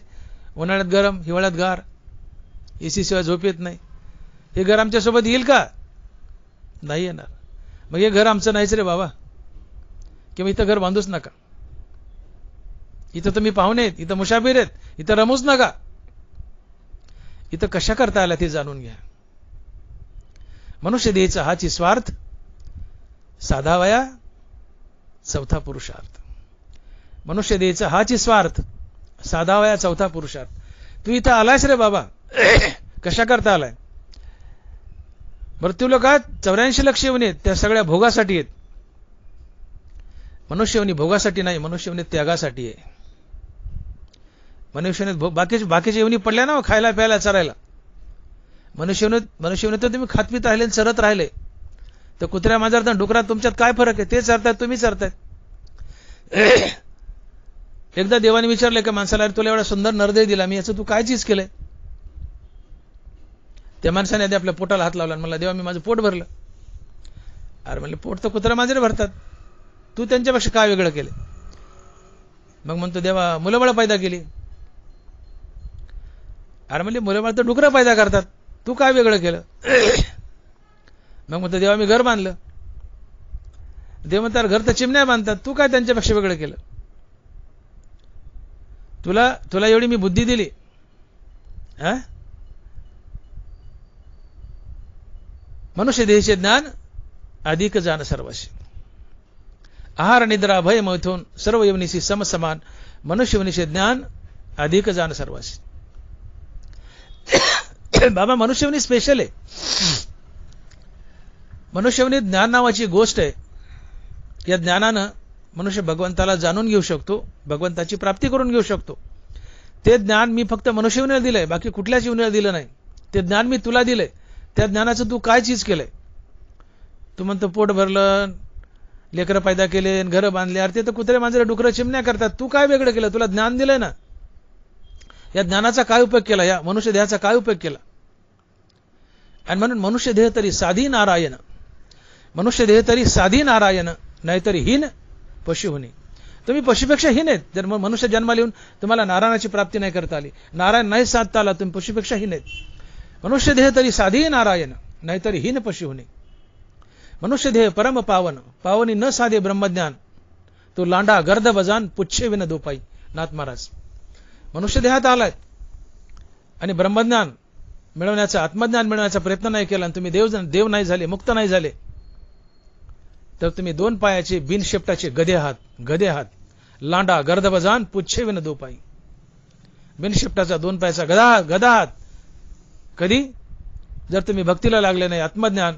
[SPEAKER 1] उन्हाळ्यात गरम, हिवाळ्यात गार, एसी शिवाय झोप येत नाही. हे घर आमच्या सोबत येईल का? नाही येणार. मग हे घर आमचं नाहीच रे बाबा, किंवा इथं घर बांधूच नका. इथं तुम्ही पाहुणे आहेत, इथं मुसाफिर आहेत, इथं रमूच नका. इथं कशा करता आला ते जाणून घ्या. मनुष्य देहाचा हाची स्वार्थ, साधावया 4था पुरुषार्थ. मनुष्य देहाचा हाची स्वार्थ, साधावया 4था पुरुषार्थ. तू इथं आलायस रे बाबा, कशा करता आलाय? मृत्यूलोकात 84 लक्ष येऊन आहेत, त्या सगळ्या भोगासाठी आहेत. मनुष्यवनी भोगासाठी नाही, मनुष्यवनी त्यागासाठी आहे. मनुष्यवनी बाकीच्या येवनी पडल्या ना खायला प्यायला चरायला. मनुष्यवनी तर तुम्ही खात पित राहिले चरत राहिले, तर कुत्र्या मांजरात डुकरात तुमच्यात काय फरक आहे? ते चरतायत, तुम्ही चरतायत. एकदा देवाने विचारले का माणसाला, अरे तुला एवढा सुंदर नरदेह दिला, मी याचं तू काय चीज केलंय? त्या माणसाने आधी आपल्या पोटाला हात लावला आणि म्हणला, देवा मी माझं पोट भरलं. अरे म्हणले, पोट तर कुत्रा मांजरे भरतात, तू त्यांच्यापेक्षा काय वेगळं केलं? मग म्हणतो, देवा मुलंबाळ पैदा केली. अरे म्हणले, मुलंबाळ तर डुकरं पैदा करतात, तू काय वेगळं केलं? मग म्हणतो, देवा मी घर बांधलं. देव म्हणतात, घर तर चिमण्या बांधतात, तू काय त्यांच्यापेक्षा वेगळं केलं? तुला एवढी मी बुद्धी दिली, मनुष्य देहाचे ज्ञान अधिक जाण सर्वशी. आहार निद्रा भय मैथून सर्व यवनीशी समसमान, मनुष्यवनीचे ज्ञान अधिक जाण सर्वशी. बाबा मनुष्यवनी स्पेशल आहे. मनुष्यवनी ज्ञान नावाची गोष्ट आहे. या ज्ञानानं मनुष्य भगवंताला जाणून घेऊ शकतो, भगवंताची प्राप्ती करून घेऊ शकतो. ते ज्ञान मी फक्त मनुष्यवनीला दिलंय, बाकी कुठल्याच जीवनाला दिलं नाही. ते ज्ञान मी तुला दिलंय, त्या ज्ञानाचं तू काय चीज केलंय? तू म्हणतो पोट भरलं, लेकरं पैदा केले, घरं बांधले. अरे ते तर कुत्रे मांजरे डुकरं चिमण्या करतात, तू काय वेगळं केलं? तुला ज्ञान दिलंय ना, या ज्ञानाचा काय उपयोग केला? या मनुष्य देहाचा काय उपयोग केला? आणि म्हणून मनुष्य देह तरी साधी नारायण, मनुष्य देह तरी साधी नारायण, नाहीतरी हीन पशु होणे. तुम्ही पशुपेक्षा हीन आहेत. जर मनुष्य जन्माला येऊन तुम्हाला नारायणाची प्राप्ती नाही करता आली, नारायण नाही साधता आला, तुम्ही पशुपेक्षा हीन आहेत. मनुष्य देह तरी साधी नारायण, नाहीतरी हीन पशु होणे. मनुष्य देह परम पावन, पावनी न साधे ब्रह्मज्ञान, तो लांडा गर्द बजान पुच्छे विन दोपाई. नाथ महाराज मनुष्य देहात आलाय आणि ब्रह्मज्ञान मिळवण्याचा, आत्मज्ञान मिळवण्याचा प्रयत्न नाही केला, आणि तुम्ही देव नाही झाले, मुक्त नाही झाले, तर तुम्ही 2 पायाचे बिनशेपटाचे गधे आहात. लांडा गर्द बजान पुच्छे विन दोपाई. बिनशेपटाचा 2 पायाचा गधा आहात. कधी? जर तुम्ही भक्तीला लागले नाही, आत्मज्ञान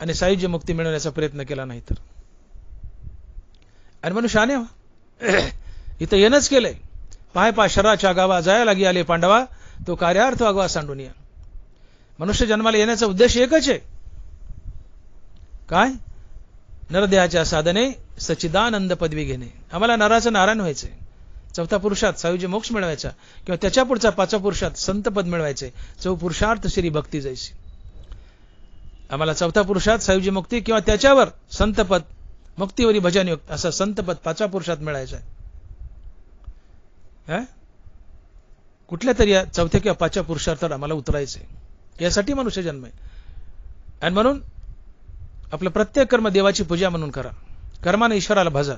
[SPEAKER 1] आणि सायुज्य मुक्ती मिळवण्याचा प्रयत्न केला नाही तर. आणि म्हणून शाने इथं येणंच केलंय. पाय शराच्या गावा जाया लागी आले पांडवा, तो कार्यार्थ वागवा सांडूनिया. मनुष्य जन्माला येण्याचा उद्देश एकच आहे. काय? नरदेहाच्या साधने सच्चिदानंद पदवी घेणे. आम्हाला नराचं नारायण व्हायचंय, 4थ्या पुरुषात सायुज्य मोक्ष मिळवायचा, किंवा त्याच्या पुढचा 5व्या पुरुषात संत पद मिळवायचे. 4 पुरुषार्थ श्री भक्ती जैसी. आम्हाला 4थ्या पुरुषात सायुज्य मुक्ती किंवा त्याच्यावर संत पद, मुक्तीवरी भजनयुक्त असं संत पद 5व्या पुरुषात मिळायचं आहे. कुठल्या तरी 4थ्या किंवा 5व्या पुरुषार्थात आम्हाला उतरायचंय. यासाठी मनुष्य जन्म आहे. आणि म्हणून आपलं प्रत्येक कर्म देवाची पूजा म्हणून करा. कर्माने ईश्वराला भजा.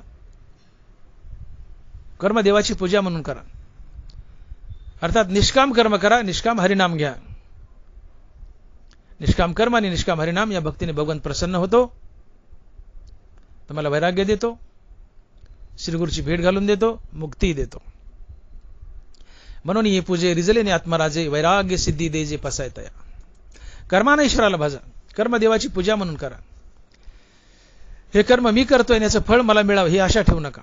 [SPEAKER 1] कर्म देवाची पूजा म्हणून करा. अर्थात निष्काम कर्म करा, निष्काम हरिनाम घ्या. निष्काम कर्म आणि निष्काम हरिनाम या भक्तीने भगवंत प्रसन्न होतो, तुम्हाला वैराग्य देतो, श्रीगुरूची भेट घालून देतो, मुक्ती देतो. म्हणून ही पूजे रिजलेने आत्मराजे, वैराग्य सिद्धी दे जे पसायतया. कर्माने ईश्वराला भजा, कर्म देवाची पूजा म्हणून करा. हे कर्म मी करतोय, याचं फळ मला मिळावं ही आशा ठेवू नका.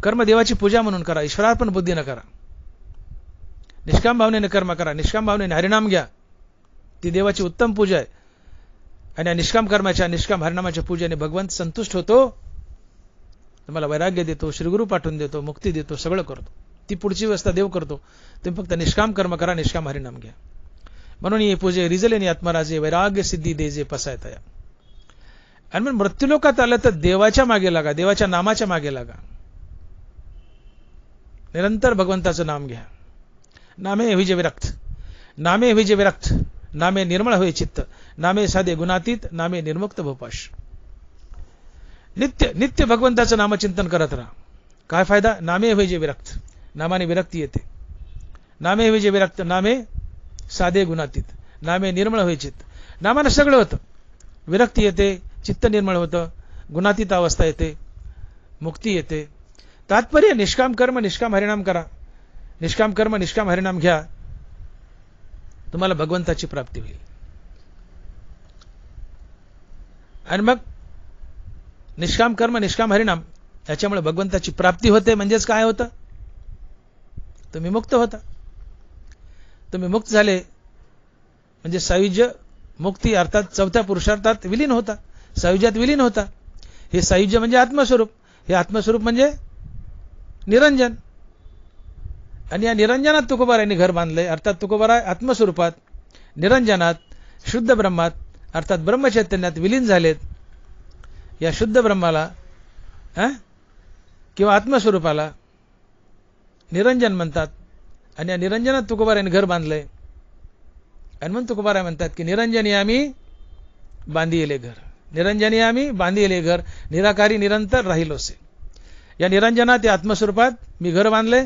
[SPEAKER 1] कर्म देवाची पूजा म्हणून करा, ईश्वरार्पण बुद्धीनं करा. निष्काम भावनेने कर्म करा, निष्काम भावनेने हरिनाम घ्या, ती देवाची उत्तम पूजा आहे. आणि या निष्काम कर्माच्या, निष्काम हरिनामाच्या पूजेने भगवंत संतुष्ट होतो, तुम्हाला वैराग्य देतो, श्रीगुरू पाठवून देतो, मुक्ती देतो, सगळं करतो. ती पुढची व्यवस्था देव करतो. तुम्ही फक्त निष्काम कर्म करा, निष्काम हरिनाम घ्या. म्हणून ही पूजे रिजलेने आत्मराजे, वैराग्य सिद्धी दे जे पसायतया. आणि मग मृत्यूलोकात आलं तर देवाच्या मागे लागा, देवाच्या नामाच्या मागे लागा. निरंतर भगवंताचं नाम घ्या. नामे विजय विरक्त, नामे विजय विरक्त, नामे निर्मळ होय चित्त, नामे साधे गुणातीत, नामे निर्मुक्त भोपाश. नित्य नित्य भगवंताचं नामचिंतन करत राहा. काय फायदा? नामे विजय विरक्त, नामाने विरक्ती येते. नामे विजय विरक्त, नामे साधे गुणातीत, नामे निर्मळ होय चित्त. नामानं सगळं होतं, विरक्ती येते, चित्त निर्मळ होतं, गुणातीत अवस्था येते, मुक्ती येते. तात्पर्य निष्काम कर्म, निष्काम हरिनाम करा. निष्काम कर्म, निष्काम हरिनाम घ्या, तुम्हाला भगवंताची प्राप्ती होईल. आणि मग निष्काम कर्म निष्काम हरिनाम याच्यामुळे भगवंताची प्राप्ती होते. म्हणजेच काय होतं? तुम्ही मुक्त होता. तुम्ही मुक्त झाले म्हणजे सायुज्य मुक्ती अर्थात चौथ्या पुरुषार्थात विलीन होता, सायुज्यात विलीन होता. हे सायुज्य म्हणजे आत्मस्वरूप, हे आत्मस्वरूप म्हणजे निरंजन. आणि या निरंजनात तुकोबारायांनी घर बांधलंय. अर्थात तुकोबाराय आत्मस्वरूपात निरंजनात शुद्ध ब्रह्मात अर्थात ब्रह्मचैतन्यात विलीन झालेत. या शुद्ध ब्रह्माला किंवा आत्मस्वरूपाला निरंजन म्हणतात. आणि या निरंजनात तुकोबारायांनी घर बांधलंय. आणि म्हणून तुकोबाराय म्हणतात की निरंजनी आम्ही बांधिले घर, निरंजनी आम्ही बांधिले घर, निराकारी निरंतर राहिलोसे. या निरंजनात या आत्मस्वरूपात मी घर बांधले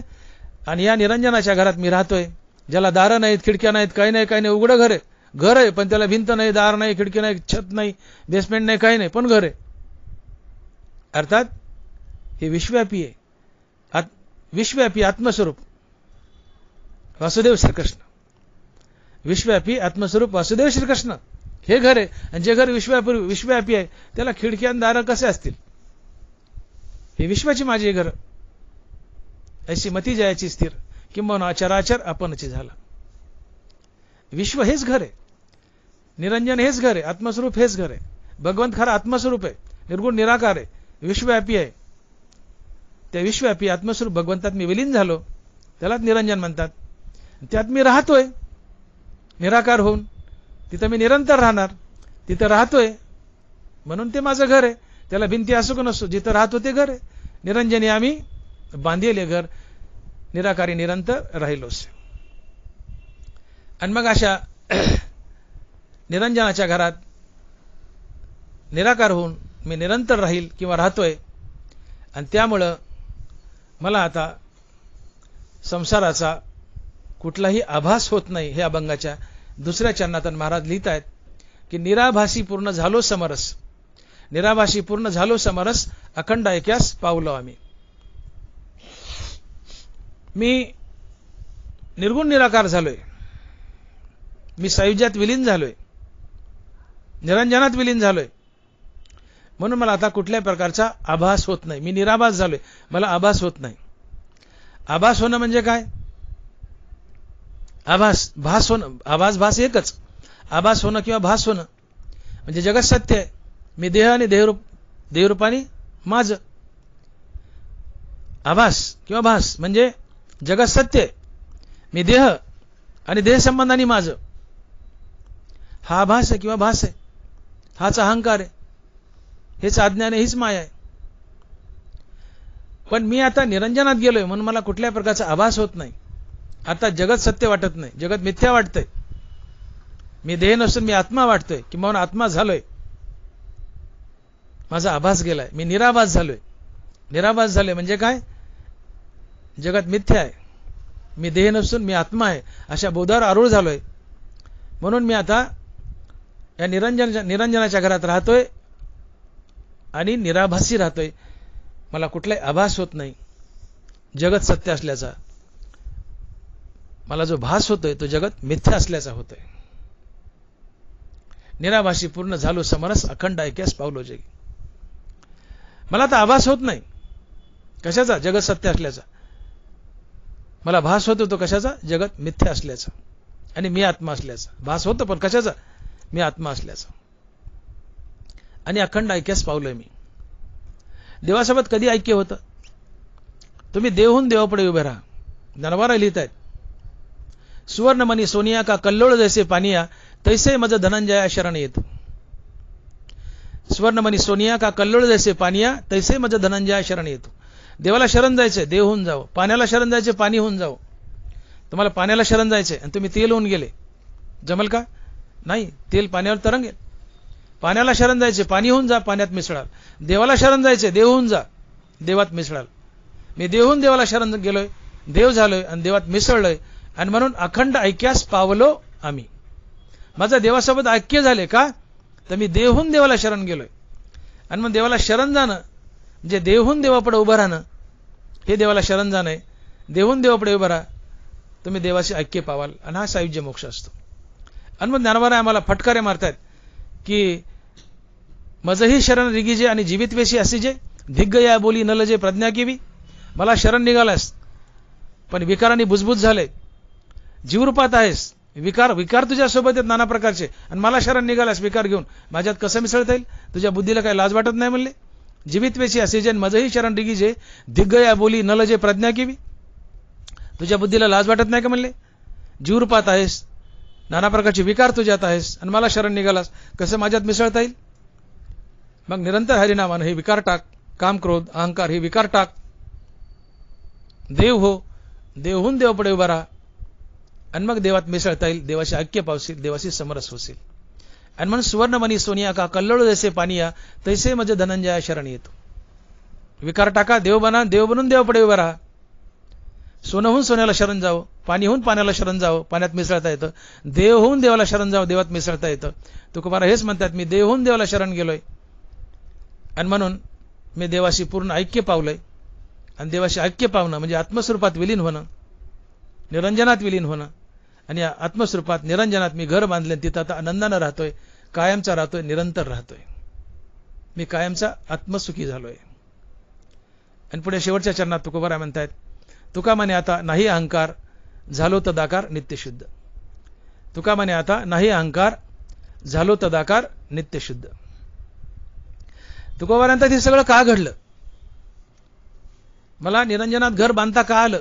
[SPEAKER 1] आणि या निरंजनाच्या घरात मी राहतोय. ज्याला दारं नाहीत, खिडक्या नाहीत, काही नाही, उघडं घर आहे. घर आहे पण त्याला भिंत नाही, दार नाही, खिडकी नाही, छत नाही, बेसमेंट नाही, काही नाही, पण घर आहे. अर्थात हे विश्वव्यापी आहे, विश्वव्यापी आत्मस्वरूप वासुदेव श्रीकृष्ण. विश्वव्यापी आत्मस्वरूप वासुदेव श्रीकृष्ण हे घर आहे. आणि जे घर विश्वव्यापी आहे त्याला खिडकी आणि दारं कसे असतील? हे विश्वाची माझी घर. ऐशी मती जयाची स्थिर किंवा चराचर आपणची झाला. विश्व हेच घर आहे, निरंजन हेच घर आहे, आत्मस्वरूप हेच घर आहे. भगवंत खरा आत्मस्वरूप आहे, निर्गुण निराकार आहे, विश्वव्यापी आहे. त्या विश्वव्यापी आत्मस्वरूप भगवंतात मी विलीन झालो, त्यालाच निरंजन म्हणतात. त्यात मी राहतोय निराकार होऊन. तिथं मी निरंतर राहणार, तिथं राहतोय म्हणून ते माझं घर आहे. त्याला भिंती असो का नसो, जिथं राहतो ते घर आहे. निरंजनी आम्ही बांधिले घर, निराकारी निरंतर राहिलोस. आणि मग अशा निरंजनाच्या घरात निराकार होऊन मी निरंतर राहील किंवा राहतोय. आणि त्यामुळं मला आता संसाराचा कुठलाही आभास होत नाही. हे अभंगाच्या दुसऱ्या चरणात महाराज लिहित आहेत की निराभासी पूर्ण झालो समरस, निराभासी पूर्ण झालो समरस, अखंड ऐक्यास पावलो आम्ही. मी निर्गुण निराकार झालोय, मी सायुज्यात विलीन झालोय, निरंजनात विलीन झालोय. म्हणून मला आता कुठल्याही प्रकारचा आभास होत नाही. मी निराभास झालोय, मला आभास होत नाही. आभास होणं म्हणजे काय? आभास भास होणं, आभास भास एकच. आभास होणं किंवा भास होणं म्हणजे जगत सत्य आहे. मी देह आणि देहरूपाने माझं. आभास किंवा भास म्हणजे जगत सत्य आहे, मी देह आणि देह संबंधाने माझं. हा आभास आहे किंवा भास आहे, हाच अहंकार आहे, हेच अज्ञान आहे, हीच माया आहे. पण मी आता निरंजनात गेलोय म्हणून मला कुठल्याही प्रकारचा आभास होत नाही. आता जगत सत्य वाटत नाही, जगत मिथ्या वाटतंय. मी देह नसून मी आत्मा वाटतोय किंवा आत्मा झालोय. माझा आभास गेलाय, मी निराभास झालोय. निराभास झालोय म्हणजे काय? जगत मिथ्या आहे, मी देह नसून मी आत्मा आहे अशा बोधावर आरूढ झालोय. म्हणून मी आता या निरंजनाच्या घरात राहतोय आणि निराभासी राहतोय. मला कुठलाही आभास होत नाही जगत सत्य असल्याचा. मला जो भास होतोय तो जगत मिथ्या असल्याचा होतोय. निराभासी पूर्ण झालो समरस, अखंड ऐक्यास पावलो जगी. मला आता आभास होत नाही कशाचा? जगत सत्य असल्याचा. मला भास होतो तो कशाचा? जगत मिथ्या असल्याचा आणि मी आत्मा असल्याचा. भास होतो पण कशाचा? मी आत्मा असल्याचा. आणि अखंड ऐक्यास पावलोय मी. देवासोबत कधी ऐक्य होतं? तुम्ही देवहून देवापुढे उभे राहा. नरवारा लिहित आहेत, सुवर्णमणी सोनिया का कल्लोळ जैसे पानिया, तैसे मज धनंजया शरण येतो. सुवर्णमणी सोनिया का कल्लोळ जैसे पानिया, तैसे मज धनंजया शरण येतो. देवाला शरण जायचंय, देव होऊन जावं. पाण्याला शरण जायचे, पाणी होऊन जावं. तुम्हाला पाण्याला शरण जायचंय आणि तुम्ही तेल होऊन गेले, जमल का? नाही, तेल पाण्यावर तरंगेल. पाण्याला शरण जायचे, पाणी होऊन जा, पाण्यात मिसळाल. देवाला शरण जायचे, देव होऊन जा, देवात मिसळाल. मी देवहून देवाला शरण गेलोय, देव झालोय आणि देवात मिसळलोय. आणि म्हणून अखंड ऐक्यास पावलो आम्ही. माझं देवासोबत ऐक्य झाले का? तर मी देवहून देवाला शरण गेलोय. आणि मग देवाला शरण जाणं म्हणजे देवहून देवापुढे उभं राहणं, हे देवाला शरण जाणं आहे. देवहून देवापुढे उभं राहा, तुम्ही देवाशी ऐक्य पावाल आणि हा सायुज्य मोक्ष असतो. आणि मग ज्ञानोबा आम्हाला फटकारे मारतायत की मजही शरण रिगीजे आणि जीवित वेशी असिजे, धिग्ग या बोली न लजे प्रज्ञा केवी. मला शरण निघालास पण विकारांनी बुजबुज झाले, जीवरूपात आहेस, विकार तुझ्यासोबत आहेत नाना प्रकारचे, आणि मला शरण निघालास विकार घेऊन, माझ्यात कसं मिसळता येईल? तुझ्या बुद्धीला काही लाज वाटत नाही म्हणले. जीवित वेशी असिजे मजही शरण रिगीजे, धिग्ग या बोली न लजे प्रज्ञा केवी. तुझ्या बुद्धीला लाज वाटत नाही का म्हणले? जीवरूपात आहेस, नाना प्रकारचे विकार तुझ्यात आहेस, आणि मला शरण निघालास, कसं माझ्यात मिसळता येईल? मग निरंतर हरिनामानं हे विकार टाक, काम क्रोध अहंकार हे विकार टाक, देव हो, देवहून देव पुढे उभा राहा, आणि मग देवात मिसळता येईल, देवाशी ऐक्य पावशील, देवाशी समरस होशील. आणि म्हणून सुवर्णमणी सोनिया का कल्लोळ जैसे पानिया, तैसे मज धनंजया शरण येतो. विकार टाका, देव बना, देव बनून देव पुढे उभा राहा. सोनं सोन्याला शरण जावं, पाणी होऊन पाण्याला शरण जावं, पाण्यात मिसळता येतं. देव होऊन देवाला शरण जावं, देवात मिसळता येतं. तुकोबारा हेच म्हणतात, मी देव होऊन देवाला शरण गेलोय, आणि म्हणून मी देवाशी पूर्ण ऐक्य पावलंय. आणि देवाशी ऐक्य पावणं म्हणजे आत्मस्वरूपात विलीन होणं, निरंजनात विलीन होणं. आणि या आत्मस्वरूपात निरंजनात मी घर बांधले, तिथं आता आनंदानं राहतोय, कायमचा राहतोय, निरंतर राहतोय. मी कायमचा आत्मसुखी झालोय. आणि पुढे शेवटच्या चरणात तुकोबारा म्हणतायत, तुका म्हणे आता नाही अहंकार, झालो तदाकार नित्यशुद्ध. तुका म्हणे आता नाही अहंकार, झालो तदाकार नित्यशुद्ध. तुकोबारांत हे सगळं का घडलं? मला निरंजनात घर बांधता का आलं?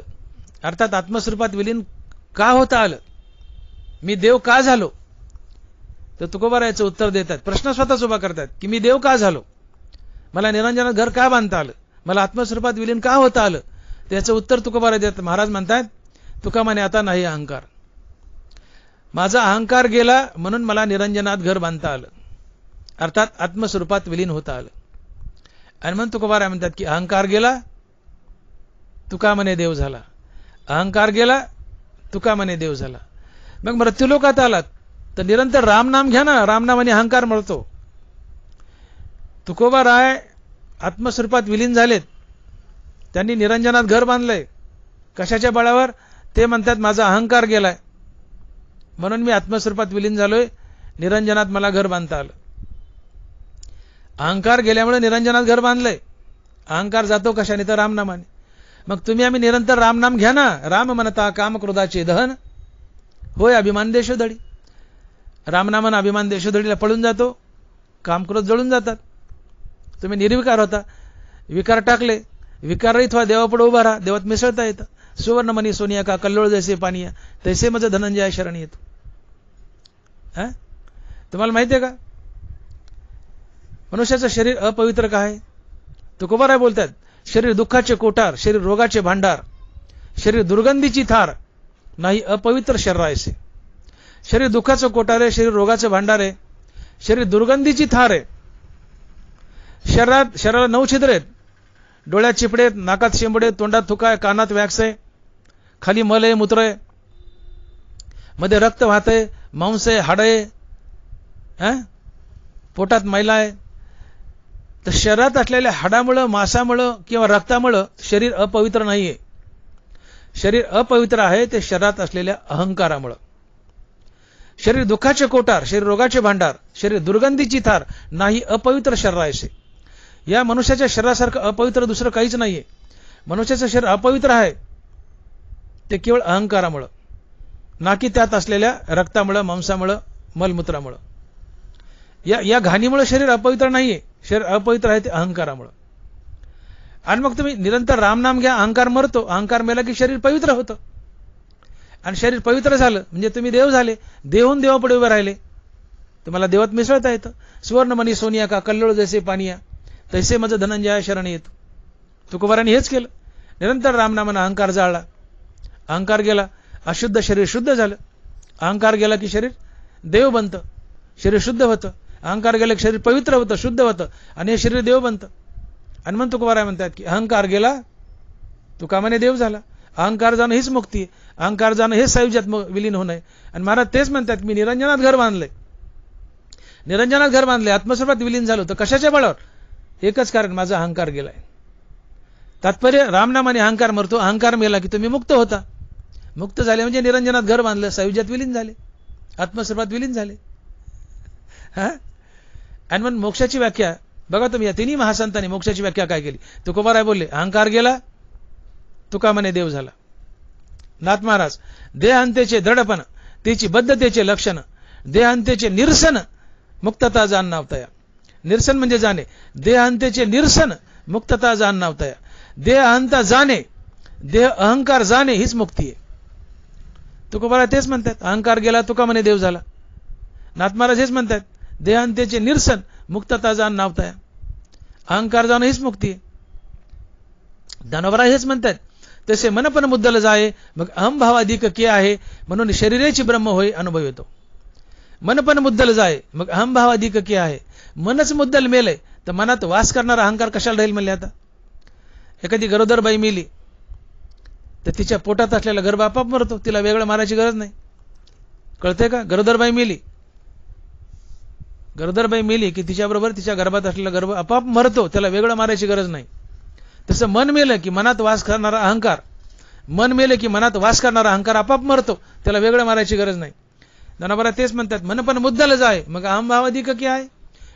[SPEAKER 1] अर्थात आत्मस्वरूपात विलीन का होता आलं? मी देव का झालो? तर तुकोबारा याचं उत्तर देतात, प्रश्न स्वतःच उभा करतात की मी देव का झालो, मला निरंजनात घर का बांधता आलं, मला आत्मस्वरूपात विलीन का होता आलं? त्याचं उत्तर तुकोबारा देतात. महाराज म्हणतात, तुका म्हणे आता नाही अहंकार, माझा अहंकार गेला म्हणून मला निरंजनात घर बांधता आलं, अर्थात आत्मस्वरूपात विलीन होता आलं. आणि म्हणून तुकोबारा म्हणतात की अहंकार गेला, तुका म्हणे देव झाला, अहंकार गेला, तुका म्हणे देव झाला. मग मृत्यूलोकात आलात तर निरंतर रामनाम घ्या ना, रामनामाने अहंकार मरतो. तुकोबाराय आत्मस्वरूपात विलीन झालेत, त्यांनी निरंजनात घर बांधलंय. कशाच्या बळावर? ते म्हणतात माझा अहंकार गेलाय म्हणून मी आत्मस्वरूपात विलीन झालोय, निरंजनात मला घर बांधता आलं. अहंकार गेल्यामुळे निरंजनात घर बांधलंय. अहंकार जातो कशाने? तर रामनामाने. मग तुम्ही आम्ही निरंतर रामनाम घ्या ना. राम म्हणता काम क्रोधाचे दहन, होय अभिमान देशोधडी. रामनामानं अभिमान देशोधडीला पळून जातो, कामक्रोध जळून जातात. तुम्ही निर्विकार होता, विकार टाकले, विकाररहित व्हा, देवापुढे उभा राहा, देवात मिसळता येतं. सुवर्णमणी सोनिया का कल्लोळ जैसे पानिया, तैसे मज धनंजया शरण येतो. तुम्हाला माहिती आहे का मनुष्याचं शरीर अपवित्र का आहे? तुकोबाराय बोलतात, शरीर दुःखाचे कोठार, शरीर रोगाचे भांडार, शरीर दुर्गंधीची थार, नाही अपवित्र शरीरायसे. शरीर दुःखाचं कोठार आहे, शरीर रोगाचं भांडार आहे, शरीर दुर्गंधीची थार आहे. शरीराला 9 छिद्र आहेत, डोळ्यात चिपडे आहेत, नाकात शेंबडे, तोंडात थुका आहे, कानात वॅक्स आहे, खाली मल आहे, मूत्र आहे, मध्ये रक्त वाहत आहे, मांस आहे, हाड आहे, पोटात मैला आहे. तर शरीरात असलेल्या हाडामुळं, मांसामुळं किंवा रक्तामुळं शरीर अपवित्र नाहीये. शरीर अपवित्र आहे ते शरीरात असलेल्या अहंकारामुळं. शरीर दुःखाचे कोठार, शरीर रोगाचे भांडार, शरीर दुर्गंधीची थार, नाही अपवित्र शरीरायसे. या मनुष्याच्या शरीरासारखं अपवित्र दुसरं काहीच नाहीये. मनुष्याचं शरीर अपवित्र आहे ते केवळ अहंकारामुळं, ना की त्यात असलेल्या रक्तामुळं, मांसामुळं, मलमूत्रामुळं. या घाणीमुळे शरीर अपवित्र नाहीये. शरीर अपवित्र आहे ते अहंकारामुळं. आणि मग तुम्ही निरंतर रामनाम घ्या, अहंकार मरतो. अहंकार मेला की शरीर पवित्र होतं. आणि शरीर पवित्र झालं म्हणजे तुम्ही देव झाले. देवहून देवापुढे उभे राहिले, तुम्हाला देवात मिसळता येतं. सुवर्णमणी सोनिया का कल्लोळ जैसे पानिया, तैसे मज धनंजया शरण येतो. तुकोबारांनी हेच केलं. निरंतर रामनामानं अहंकार जाळला, अहंकार गेला, अशुद्ध शरीर शुद्ध झालं. अहंकार गेला की शरीर देव बनतं, शरीर शुद्ध होतं. अहंकार गेला की शरीर पवित्र होतं, शुद्ध होतं, आणि हे शरीर देव बनतं. आणि मग तुकोबाराय म्हणतात की अहंकार गेला, तुका म्हणे देव झाला. अहंकार जाणं हीच मुक्ती आहे. अहंकार जाणं हेच सायुज्यात विलीन होणं आहे. आणि महाराज तेच म्हणतात मी निरंजनात घर बांधलंय, निरंजनात घर बांधलंय, आत्मस्वरूपात विलीन झालो. तर कशाच्या बळावर? एकच कारण, माझा अहंकार गेलाय. तात्पर्य रामनामाने अहंकार मरतो. अहंकार मेला की तुम्ही मुक्त होता. मुक्त झाले म्हणजे निरंजनात घर बांधलं, सायुज्यात विलीन झाले, आत्मस्वरूपात विलीन झाले. आणि मग मोक्षाची व्याख्या बघा तुम्ही, या तिन्ही महासंतांनी मोक्षाची व्याख्या काय केली. तुकोबाराय बोलले अहंकार गेला, तुका म्हणे देव झाला. नाथ महाराज देहांतेचे दृढपण, त्याची बद्धतेचे लक्षण, देहांतेचे निरसन, मुक्तता जाण नावतया. निरसन म्हणजे जाणे, देहांतेचे निरसन, मुक्तता जाण नावतया. देह अहंता जाणे, देह अहंकार जाणे हीच मुक्ती आहे. तुकोबाराय तेच म्हणतात, अहंकार गेला तुका म्हणे देव झाला. नाथ महाराज हेच म्हणतात, देहांतेचे निरसन, मुक्तता जाण नावतया. अहंकार जाणं हीच मुक्ती आहे. दानवराय हेच म्हणतात, तसे मनपण मुद्दल जाये मग अहंभावाधिक के आहे, म्हणून शरीरेची ब्रह्म होय अनुभव येतो. मनपण मुद्दल जाये मग अहंभावाधिक के आहे. मनच मुद्दल मेले तर मनात वास करणारा अहंकार कशाला राहील म्हणले. आता एखादी गरोदर बाई मेली तर तिच्या पोटात असलेला गर्भ आपाप मरतो, तिला वेगळं मारायची गरज नाही. कळतंय का? गरोदरबाई मेली की तिच्याबरोबर तिच्या गर्भात असलेला गर्भ आपाप मरतो, त्याला वेगळं मारायची गरज नाही. तसं मन मेलं की मनात वास करणारा अहंकार आपाप मरतो, त्याला वेगळं मारायची गरज नाही. दानवरा तेच म्हणतात, मन पण मुद्दल जाय मग अहंभावाधिक की आहे,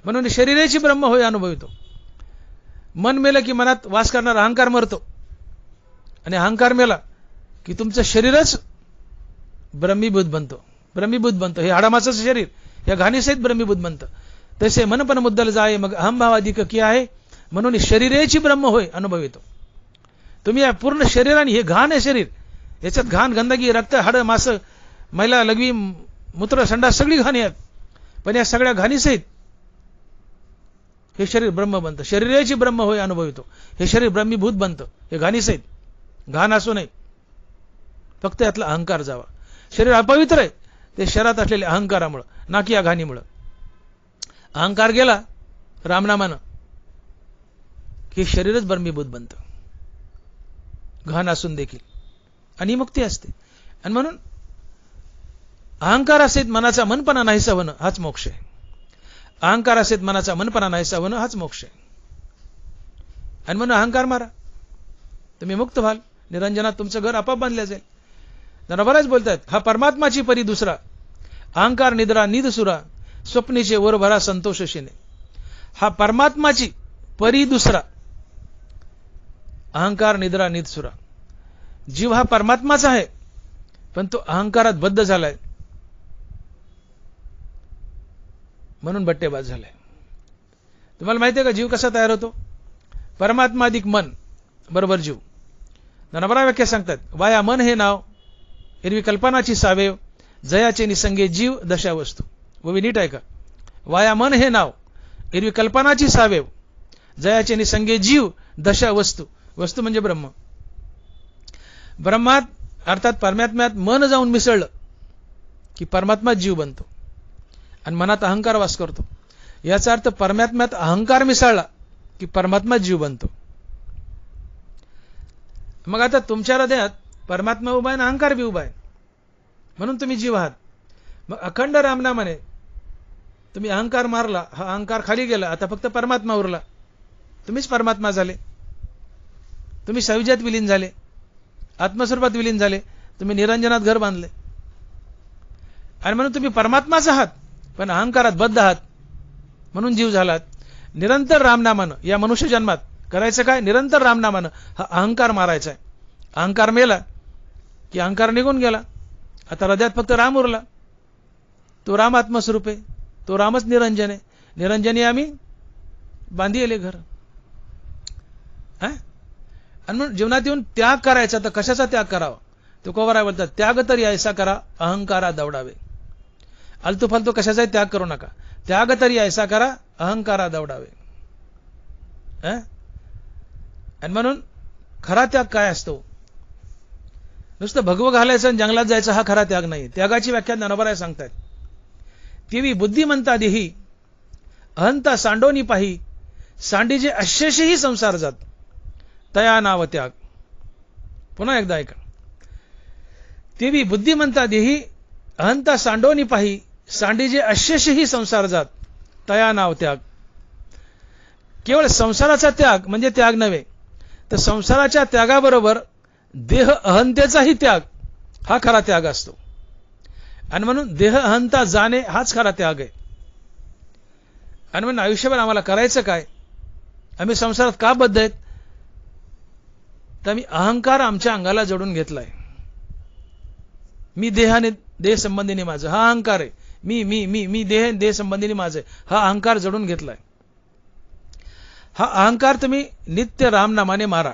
[SPEAKER 1] म्हणून शरीराची ब्रह्म होय अनुभवितो. मन मेलं की मनात वास करणारा अहंकार मरतो, आणि अहंकार मेला की तुमचं शरीरच ब्रह्मीभूत बनतो. हे हाडामाचं शरीर या घाणीसहित ब्रह्मीभूत बनतं. तसे मन पण मुद्दल जाय मग अहंभावाधिक की आहे, म्हणून शरीराची ब्रह्म होय अनुभव येतो. तुम्ही या पूर्ण शरीराने, हे घाण आहे शरीर, याच्यात घाण, गंदगी, रक्त, हाड, मांस, मैला, लघवी, मूत्र, संडास सगळी घाणी आहेत. पण या सगळ्या घाणीसहित हे शरीर ब्रह्म बनतं. शरीराची ब्रह्म होय अनुभव येतो. हे शरीर ब्रह्मीभूत बनतं, हे घाणीसहित. घाण असू नये, फक्त यातला अहंकार जावा. शरीर अपवित्र आहे ते शरीरात असलेल्या अहंकारामुळं, ना की या घाणीमुळं. अहंकार गेला रामनामानं की शरीरच ब्रह्मीभूत बनतं, घाण असून देखील, आणि मुक्ती असते. आणि म्हणून अहंकार असेल मनाचा मनपणा नाहीसा होणं हाच मोक्ष आहे. अहंकार असेल मनाचा मनपणा नाहीसा होणं हाच मोक्ष आहे. आणि म्हणून अहंकार मारा, तुम्ही मुक्त व्हाल. निरंजनात तुमचं घर आपाप बांधलं जाईल. जरा बऱ्याच बोलतात, हा परमात्माची परी दुसरा, अहंकार निद्रा निधसुरा, स्वप्नीचे वर भरा संतोष शिने. हा परमात्माची परी दुसरा, अहंकार निद्रा निधसुरा. जीव हा परमात्माचा आहे, पण तो अहंकारात बद्ध झालाय, म्हणून बट्टेबाज झालाय. तुम्हाला माहिती आहे का जीव कसा तयार होतो? परमात्माधिक मन बरोबर जीव. नवरा व्याख्या सांगतात, वाया मन हे नाव, एरवी कल्पनाची सावेव, जयाचे निसंगे जीव दशा वस्तू. व नीट आहे का? वाया मन हे नाव, एरवी कल्पनाची सावेव, जयाचे निसंगे जीव दशा वस्तू. वस्तू म्हणजे ब्रह्म. ब्रह्मात अर्थात परमात्म्यात मन जाऊन मिसळलं की परमात्मा जीव बनतो, आणि मनात अहंकार वास करतो. याचा अर्थ परमात्म्यात अहंकार मिसळला की परमात्मा जीव बनतो. मग आता तुमच्या हृदयात परमात्मा उभा आहे आणि अहंकार बी उभा आहे, म्हणून तुम्ही जीव आहात. मग अखंड रामनामाने तुम्ही अहंकार मारला, हा अहंकार खाली गेला, आता फक्त परमात्मा उरला. तुम्हीच परमात्मा झाले, तुम्ही सायुज्यात विलीन झाले, आत्मस्वरूपात विलीन झाले, तुम्ही निरंजनात घर बांधले. आणि म्हणून तुम्ही परमात्माच आहात, पण अहंकारात बद्ध आहात, म्हणून जीव झालात. निरंतर रामनामानं या मनुष्य जन्मात करायचं काय? निरंतर रामनामानं हा अहंकार मारायचा आहे. अहंकार मेला की अहंकार निघून गेला, आता हृदयात फक्त राम उरला. तो राम आत्मस्वरूप आहे, तो रामच निरंजन आहे. निरंजनी आम्ही बांधी येले घर. आणि म्हणून जीवनात येऊन त्याग करायचा, तर कशाचा त्याग करावा? तो कोवरा बोलतात, त्याग तरी ऐसा करा अहंकारा दौडावे. आलतू फालतू कशाचाही त्याग करू नका. त्याग तरी ऐसा करा अहंकारा दौडावे. आणि म्हणून खरा त्याग काय असतो? नुसतं भगवं घालायचं आणि जंगलात जायचं हा खरा त्याग नाही. त्यागाची व्याख्या ज्ञानोबराय सांगतात, तेवी बुद्धिमंता देही अहंता सांडोनी पाही, सांडीजे अशेषही संसार जात, तया नाव त्याग. पुन्हा एकदा ऐका, तेवी बुद्धिमंता देही अहंता सांडोनी पाही, सांडीजे अशेषही संसार जात, तया नाव त्याग. केवळ संसाराचा त्याग म्हणजे त्याग नव्हे, तर संसाराच्या त्यागाबरोबर देह अहंतेचाही त्याग हा खरा त्याग असतो. आणि म्हणून देह अहंता जाणे हाच खरा त्याग आहे. आणि म्हणून आयुष्यभर आम्हाला करायचं काय, आम्ही संसारात का बद्ध आहेत, तर आम्ही अहंकार आमच्या अंगाला जोडून घेतलाय. मी देहाने, देह संबंधीने माझं, हा अहंकार आहे. मी मी मी मी देह संबंधीने माझं, हा अहंकार जोडून घेतलाय. हा अहंकार तुम्ही नित्य रामनामाने मारा.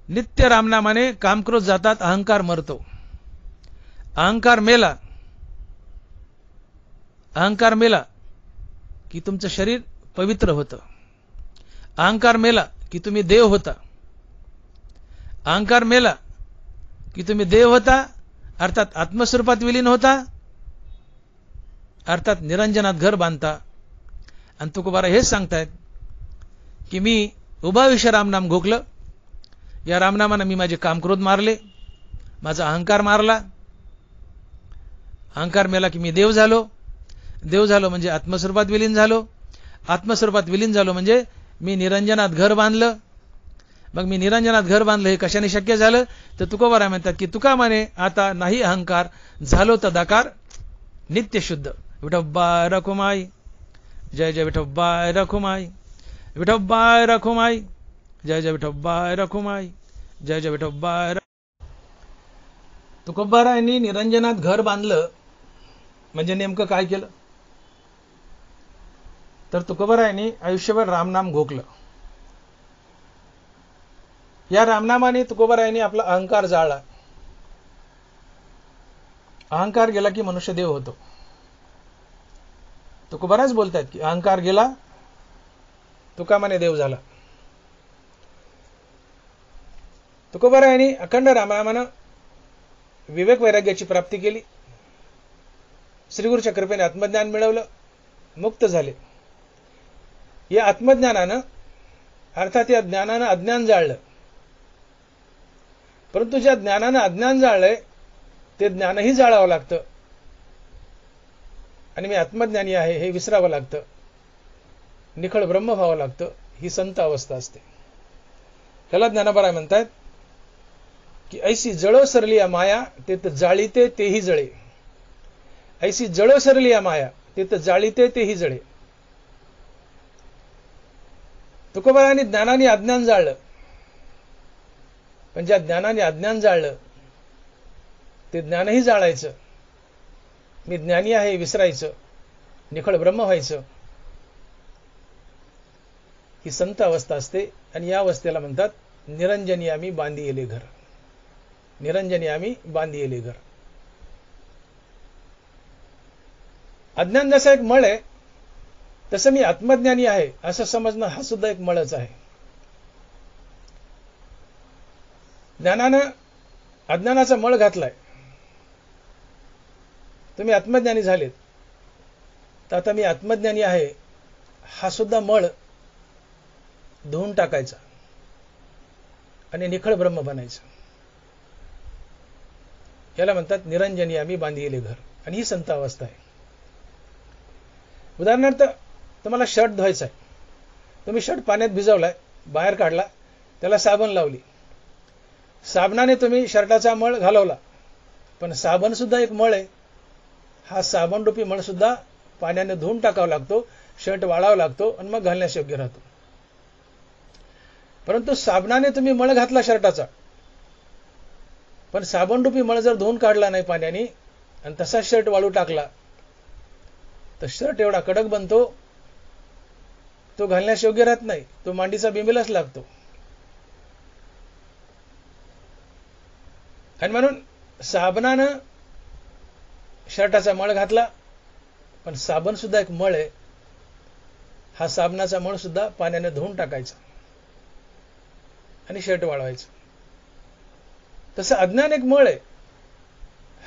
[SPEAKER 1] नित्य रामनामाने कामक्रोध जातात, अहंकार मरतो. अहंकार मेला, अहंकार मेला की तुमचं शरीर पवित्र होतं. अहंकार मेला की तुम्ही देव होता. अहंकार मेला की तुम्ही देव होता, अर्थात आत्मस्वरूपात विलीन होता, अर्थात निरंजनात घर बांधता. आणि तुकोबारा हेच सांगतायत की मी उभाविषय रामनाम घोकलं, या रामनामानं मी माझे कामक्रोध मारले, माझा अहंकार मारला. अहंकार मेला की मी देव झालो. देव झालो म्हणजे आत्मस्वरूपात विलीन झालो. आत्मस्वरूपात विलीन झालो म्हणजे मी निरंजनात घर बांधलं. मग मी निरंजनात घर बांधलं हे कशाने शक्य झालं, तर तुकोबारा म्हणतात की तुका म्हणे आता नाही अहंकार, झालो तदाकार नित्य शुद्ध. विठोबाय रखुमाई, जय जय विठोबाय रखुमाई, विठोबाय रखुमाई, जय जय विठोबाय रखुमाई, जय जय विठोबाय. तुकोबारा यांनी निरंजनात घर बांधलं म्हणजे नेमकं काय केलं, तर तुकोबारा यांनी आयुष्यभर रामनाम घोकलं. या रामनामाने तुकोबारा यांनी आपला अहंकार जाळला. अहंकार गेला की मनुष्य देव होतो. तुकोबाराच बोलतात की अहंकार गेला, तुका म्हणे देव झाला. तुकोबारा यांनी अखंड रामनामानं विवेक वैराग्याची प्राप्ती केली. श्रीगुरूच्या कृपेने आत्मज्ञान मिळवलं, मुक्त झाले. या आत्मज्ञानानं, अर्थात या ज्ञानानं अज्ञान जाळलं. परंतु ज्या ज्ञानानं अज्ञान जाळलंय ते ज्ञानही जाळावं लागतं आणि मी आत्मज्ञानी आहे हे विसरावं लागतं. निखळ ब्रह्म व्हावं लागतं. ही संत अवस्था असते. ह्याला ज्ञानोबा म्हणतात की ऐसी जळो सरली या माया, ते तर जाळीते तेही जळे. ऐसी जळो सरली या माया, ते तर जाळीते तेही जळे. तुकोबारांनी ज्ञानाने अज्ञान जाळलं, पण ज्या ज्ञानाने अज्ञान जाळलं ते ज्ञानही जाळायचं. मी ज्ञानी आहे विसरायचं, निखळ ब्रह्म व्हायचं. ही संत अवस्था असते आणि या अवस्थेला म्हणतात निरंजनी आम्ही बांधी येले घर. निरंजनी आम्ही बांधी येले घर. अज्ञान जसा एक मळ आहे तसं मी आत्मज्ञानी आहे असं समजणं हा सुद्धा एक मळच आहे. ज्ञानानं अज्ञानाचा मळ घातलाय. तुम्ही आत्मज्ञानी झालेत तर आता मी आत्मज्ञानी आहे हा सुद्धा मळ धुवून टाकायचा आणि निखळ ब्रह्म बनायचं. याला म्हणतात निरंजनी आम्ही बांधिले घर. आणि ही संत अवस्था आहे. उदाहरणार्थ तुम्हाला शर्ट धुवायचा आहे. तुम्ही शर्ट पाण्यात भिजवलाय, बाहेर काढला, त्याला साबण लावली. साबणाने तुम्ही शर्टाचा मळ घालवला, पण साबण सुद्धा एक मळ आहे. हा साबण रूपी मळ सुद्धा पाण्याने धुवून टाकावा लागतो, शर्ट वाळावा लागतो आणि मग घालण्यास योग्य राहतो. परंतु साबणाने तुम्ही मळ घातला शर्टाचा, पण साबण रूपी मळ जर धुवून काढला नाही पाण्याने आणि तसा शर्ट वाळू टाकला तर शर्ट एवढा कडक बनतो, तो घालण्यास योग्य राहत नाही. तो मांडीचा बिंबीलाच लागतो. आणि म्हणून साबणानं शर्टाचा मळ घातला, पण साबण सुद्धा एक मळ आहे. हा साबणाचा मळ सुद्धा पाण्याने धुवून टाकायचा आणि शर्ट वाळवायचं. तसं अज्ञान एक मळ आहे.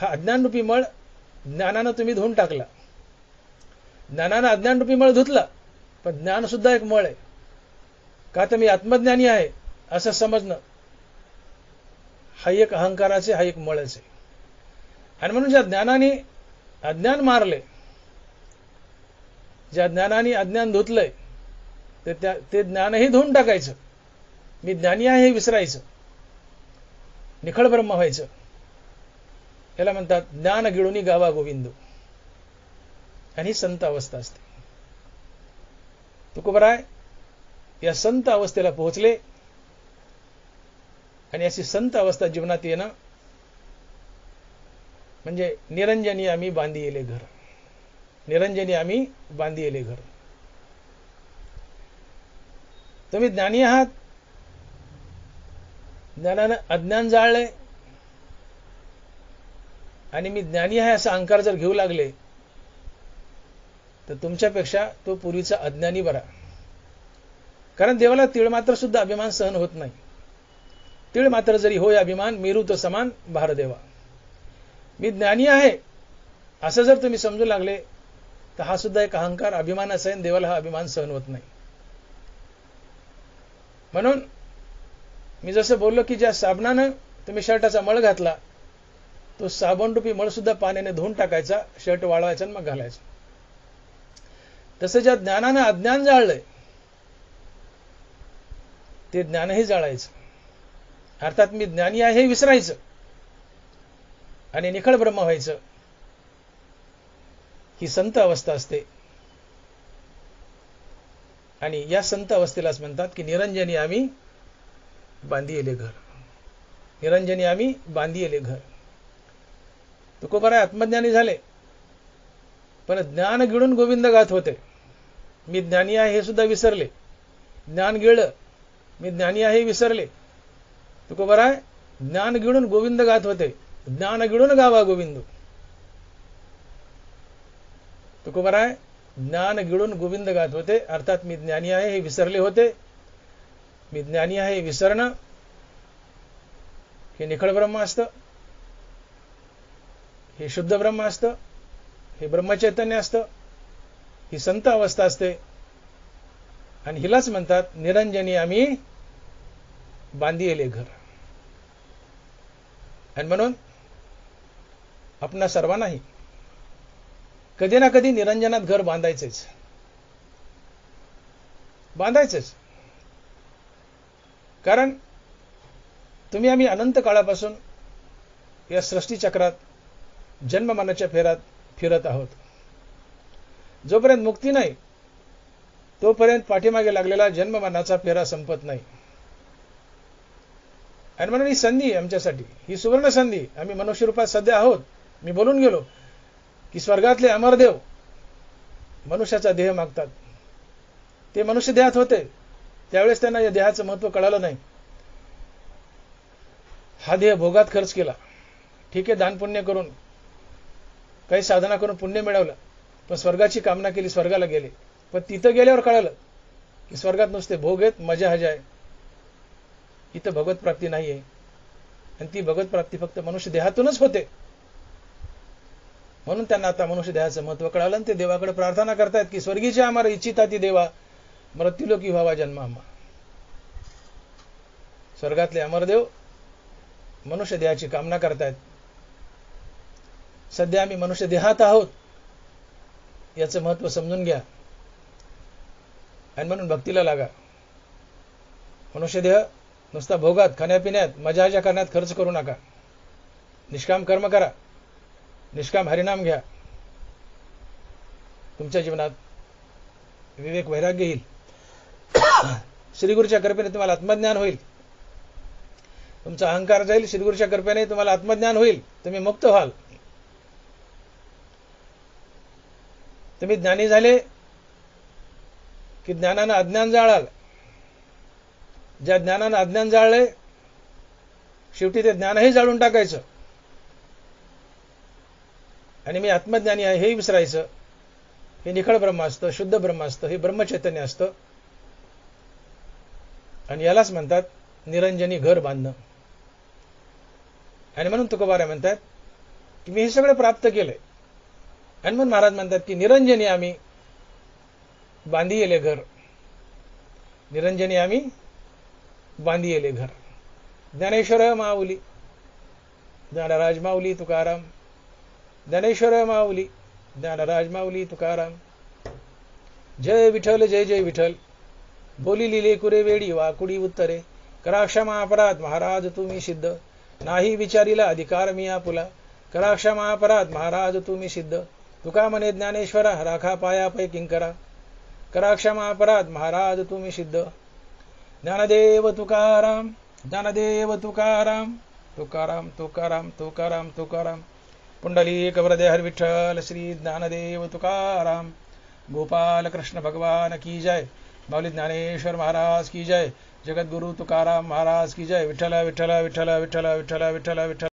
[SPEAKER 1] हा अज्ञान रूपी मळ ज्ञानानं तुम्ही धुवून टाकला. ज्ञानानं अज्ञान रूपी मळ धुतला, पण ज्ञान सुद्धा एक मळ आहे. का तर मी आत्मज्ञानी आहे असं समजणं हा एक अहंकाराचे, हा एक मळच आहे. आणि म्हणून ज्या ज्ञानाने अज्ञान मारले, ज्या ज्ञानाने अज्ञान धुतलंय ते ज्ञानही धुवून टाकायचं. मी ज्ञानी आहे हे विसरायचं, निखळ ब्रह्म व्हायचं. याला म्हणतात ज्ञान गिळूनी गावा गोविंदो. आणि ही संत अवस्था असते. तुकोबराय या संत अवस्थेला पोहोचले आणि अशी संत अवस्था जीवनात येणं म्हणजे निरंजनी आम्ही बांधी येले घर. निरंजनी आम्ही बांधी येले घर. तुम्ही ज्ञानी आहात, ज्ञानानं अज्ञान जाळले आणि मी ज्ञानी आहे असा अहंकार जर घेऊ लागले तर तुमच्यापेक्षा तो पूर्वीचा अज्ञानी बरा. कारण देवाला तीळ मात्र सुद्धा अभिमान सहन होत नाही. तीळ मात्र जरी होय अभिमान, मेरू तो समान भार देवा. मी ज्ञानी आहे असं जर तुम्ही समजू लागले तर हा सुद्धा एक अहंकार, अभिमान असेल. देवाला हा अभिमान सहन होत नाही. म्हणून मी जसं बोललो की ज्या साबणानं तुम्ही शर्टाचा मळ घातला तो साबणरूपी मळ सुद्धा पाण्याने धुवून टाकायचा, शर्ट वाळवायचा आणि मग घालायचा. तसं ज्या ज्ञानानं अज्ञान जाळलंय ते ज्ञानही जाळायचं. अर्थात मी ज्ञानी आहे हे विसरायचं आणि निखळ ब्रह्म व्हायचं. ही संत अवस्था असते आणि या संत अवस्थेलाच म्हणतात की निरंजनी आम्ही बांधी येले घर. निरंजनी आम्ही बांधी येले घर. तुकोबाराय आत्मज्ञानी झाले पण ज्ञान गिळून गोविंद गात होते. मी ज्ञानी आहे हे सुद्धा विसरले. ज्ञान गिळलं, मी ज्ञानी आहे हे विसरले. तुकोबाराय ज्ञान गिळून गोविंद गात होते. ज्ञान गिळून गावा गोविंद. तुकोबाराय ज्ञान गिळून गोविंद गात होते. अर्थात मी ज्ञानी आहे हे विसरले होते. मी ज्ञानी आहे हे विसरणं हे निखळ ब्रह्म असतं, हे शुद्ध ब्रह्म असतं, हे ब्रह्मचैतन्य असतं, ही संत अवस्था असते आणि हिलाच म्हणतात निरंजनी आम्ही बांधी येले घर. आणि म्हणून आपणा सर्वांनाही कधी ना कधी निरंजनात घर बांधायचेच. कारण तुम्ही आम्ही अनंत काळापासून या सृष्टीचक्रात जन्ममरणाच्या फेऱ्यात फिरत आहोत. जोपर्यंत मुक्ती नाही तोपर्यंत पाठीमागे लागलेला जन्ममरणाचा फेरा संपत नाही. आणि म्हणून ही संधी आमच्यासाठी, ही सुवर्ण संधी. आम्ही मनुष्य रूपात सध्या आहोत. मी बोलून गेलो की स्वर्गातले अमरदेव मनुष्याचा देह मागतात. ते मनुष्य देहात होते त्यावेळेस त्यांना या देहाचं महत्व कळालं नाही. हा देह भोगात खर्च केला, ठीक आहे, दान पुण्य करून काही साधना करून पुण्य मिळवलं, पण स्वर्गाची कामना केली, स्वर्गाला गेले. पण तिथं गेल्यावर कळालं की स्वर्गात नुसते भोग आहेत, मजा हजा आहे, इथं भगवत प्राप्ती नाही आहे. आणि ती भगवत प्राप्ती फक्त मनुष्य देहातूनच होते. म्हणून त्यांना आता मनुष्य देहाचं महत्व कळालं आणि ते देवाकडे प्रार्थना करतायत की स्वर्गीचे आम्हाला इच्छिता ती देवा, मृत्यूलोकी व्हावा जन्म आम्हा. स्वर्गातले अमरदेव मनुष्य देहाची कामना करतायत. सध्या आम्ही मनुष्य देहात आहोत याचं महत्व समजून घ्या आणि म्हणून भक्तीला लागा. मनुष्य देह नुसता भोगात, खाण्यापिण्यात, मजा करण्यात खर्च करू नका. निष्काम कर्म करा, निष्काम हरिनाम घ्या. तुमच्या जीवनात विवेक वैराग्य येईल. श्रीगुरूच्या कृपेने तुम्हाला आत्मज्ञान होईल. तुमचा अहंकार जाईल. श्रीगुरूच्या कृपेने तुम्हाला आत्मज्ञान होईल. तुम्ही मुक्त व्हाल. तुम्ही ज्ञानी झाले की ज्ञानानं अज्ञान जाळाल. ज्या ज्ञानानं अज्ञान जाळले शेवटी ते ज्ञानही जाळून टाकायचं आणि मी आत्मज्ञानी आहे हे विसरायचं. हे निखळ ब्रह्म असतं, शुद्ध ब्रह्म असतं, हे ब्रह्मचैतन्य असतं. आणि यालाच म्हणतात निरंजनी घर बांधणं. आणि म्हणून तुकोबाराय म्हणतात की मी हे सगळं प्राप्त केलंय. आणि म्हणून महाराज म्हणतात की निरंजनी आम्ही बांधी येले घर. निरंजनी आम्ही बांधी येले घर. ज्ञानेश्वर माऊली, ज्ञानराज माऊली तुकाराम. ज्ञानेश्वर माऊली, ज्ञानराज माऊली तुकाराम. जय विठ्ठल, जय जय विठ्ठल. बोली लिले कुरे वेडी वाकुडी उत्तरे. करा क्षमा अपराध महाराज तुम्ही सिद्ध. नाही विचारिला अधिकार मी आपुला. करा क्षमा अपराध महाराज तुम्ही सिद्ध. तुका म्हणे ज्ञानेश्वरा राखा पाया पै किंकरा. करा क्षमा अपराध महाराज तुम्ही सिद्ध. ज्ञानदेव तुकाराम, ज्ञानदेव तुकाराम, तुकाराम तुकाराम तुकाराम तुकाराम. पुंडलिक वरदे हर विठ्ठल श्री ज्ञानदेव तुकाराम. गोपाल कृष्ण भगवान की जय. माऊली ज्ञानेश्वर महाराज की जय. जगद्गुरु तुकाराम महाराज की जय. विठ्ठल विठ्ठल विठ्ठल विठ्ठल विठ्ठल विठ्ठल विठ्ठल.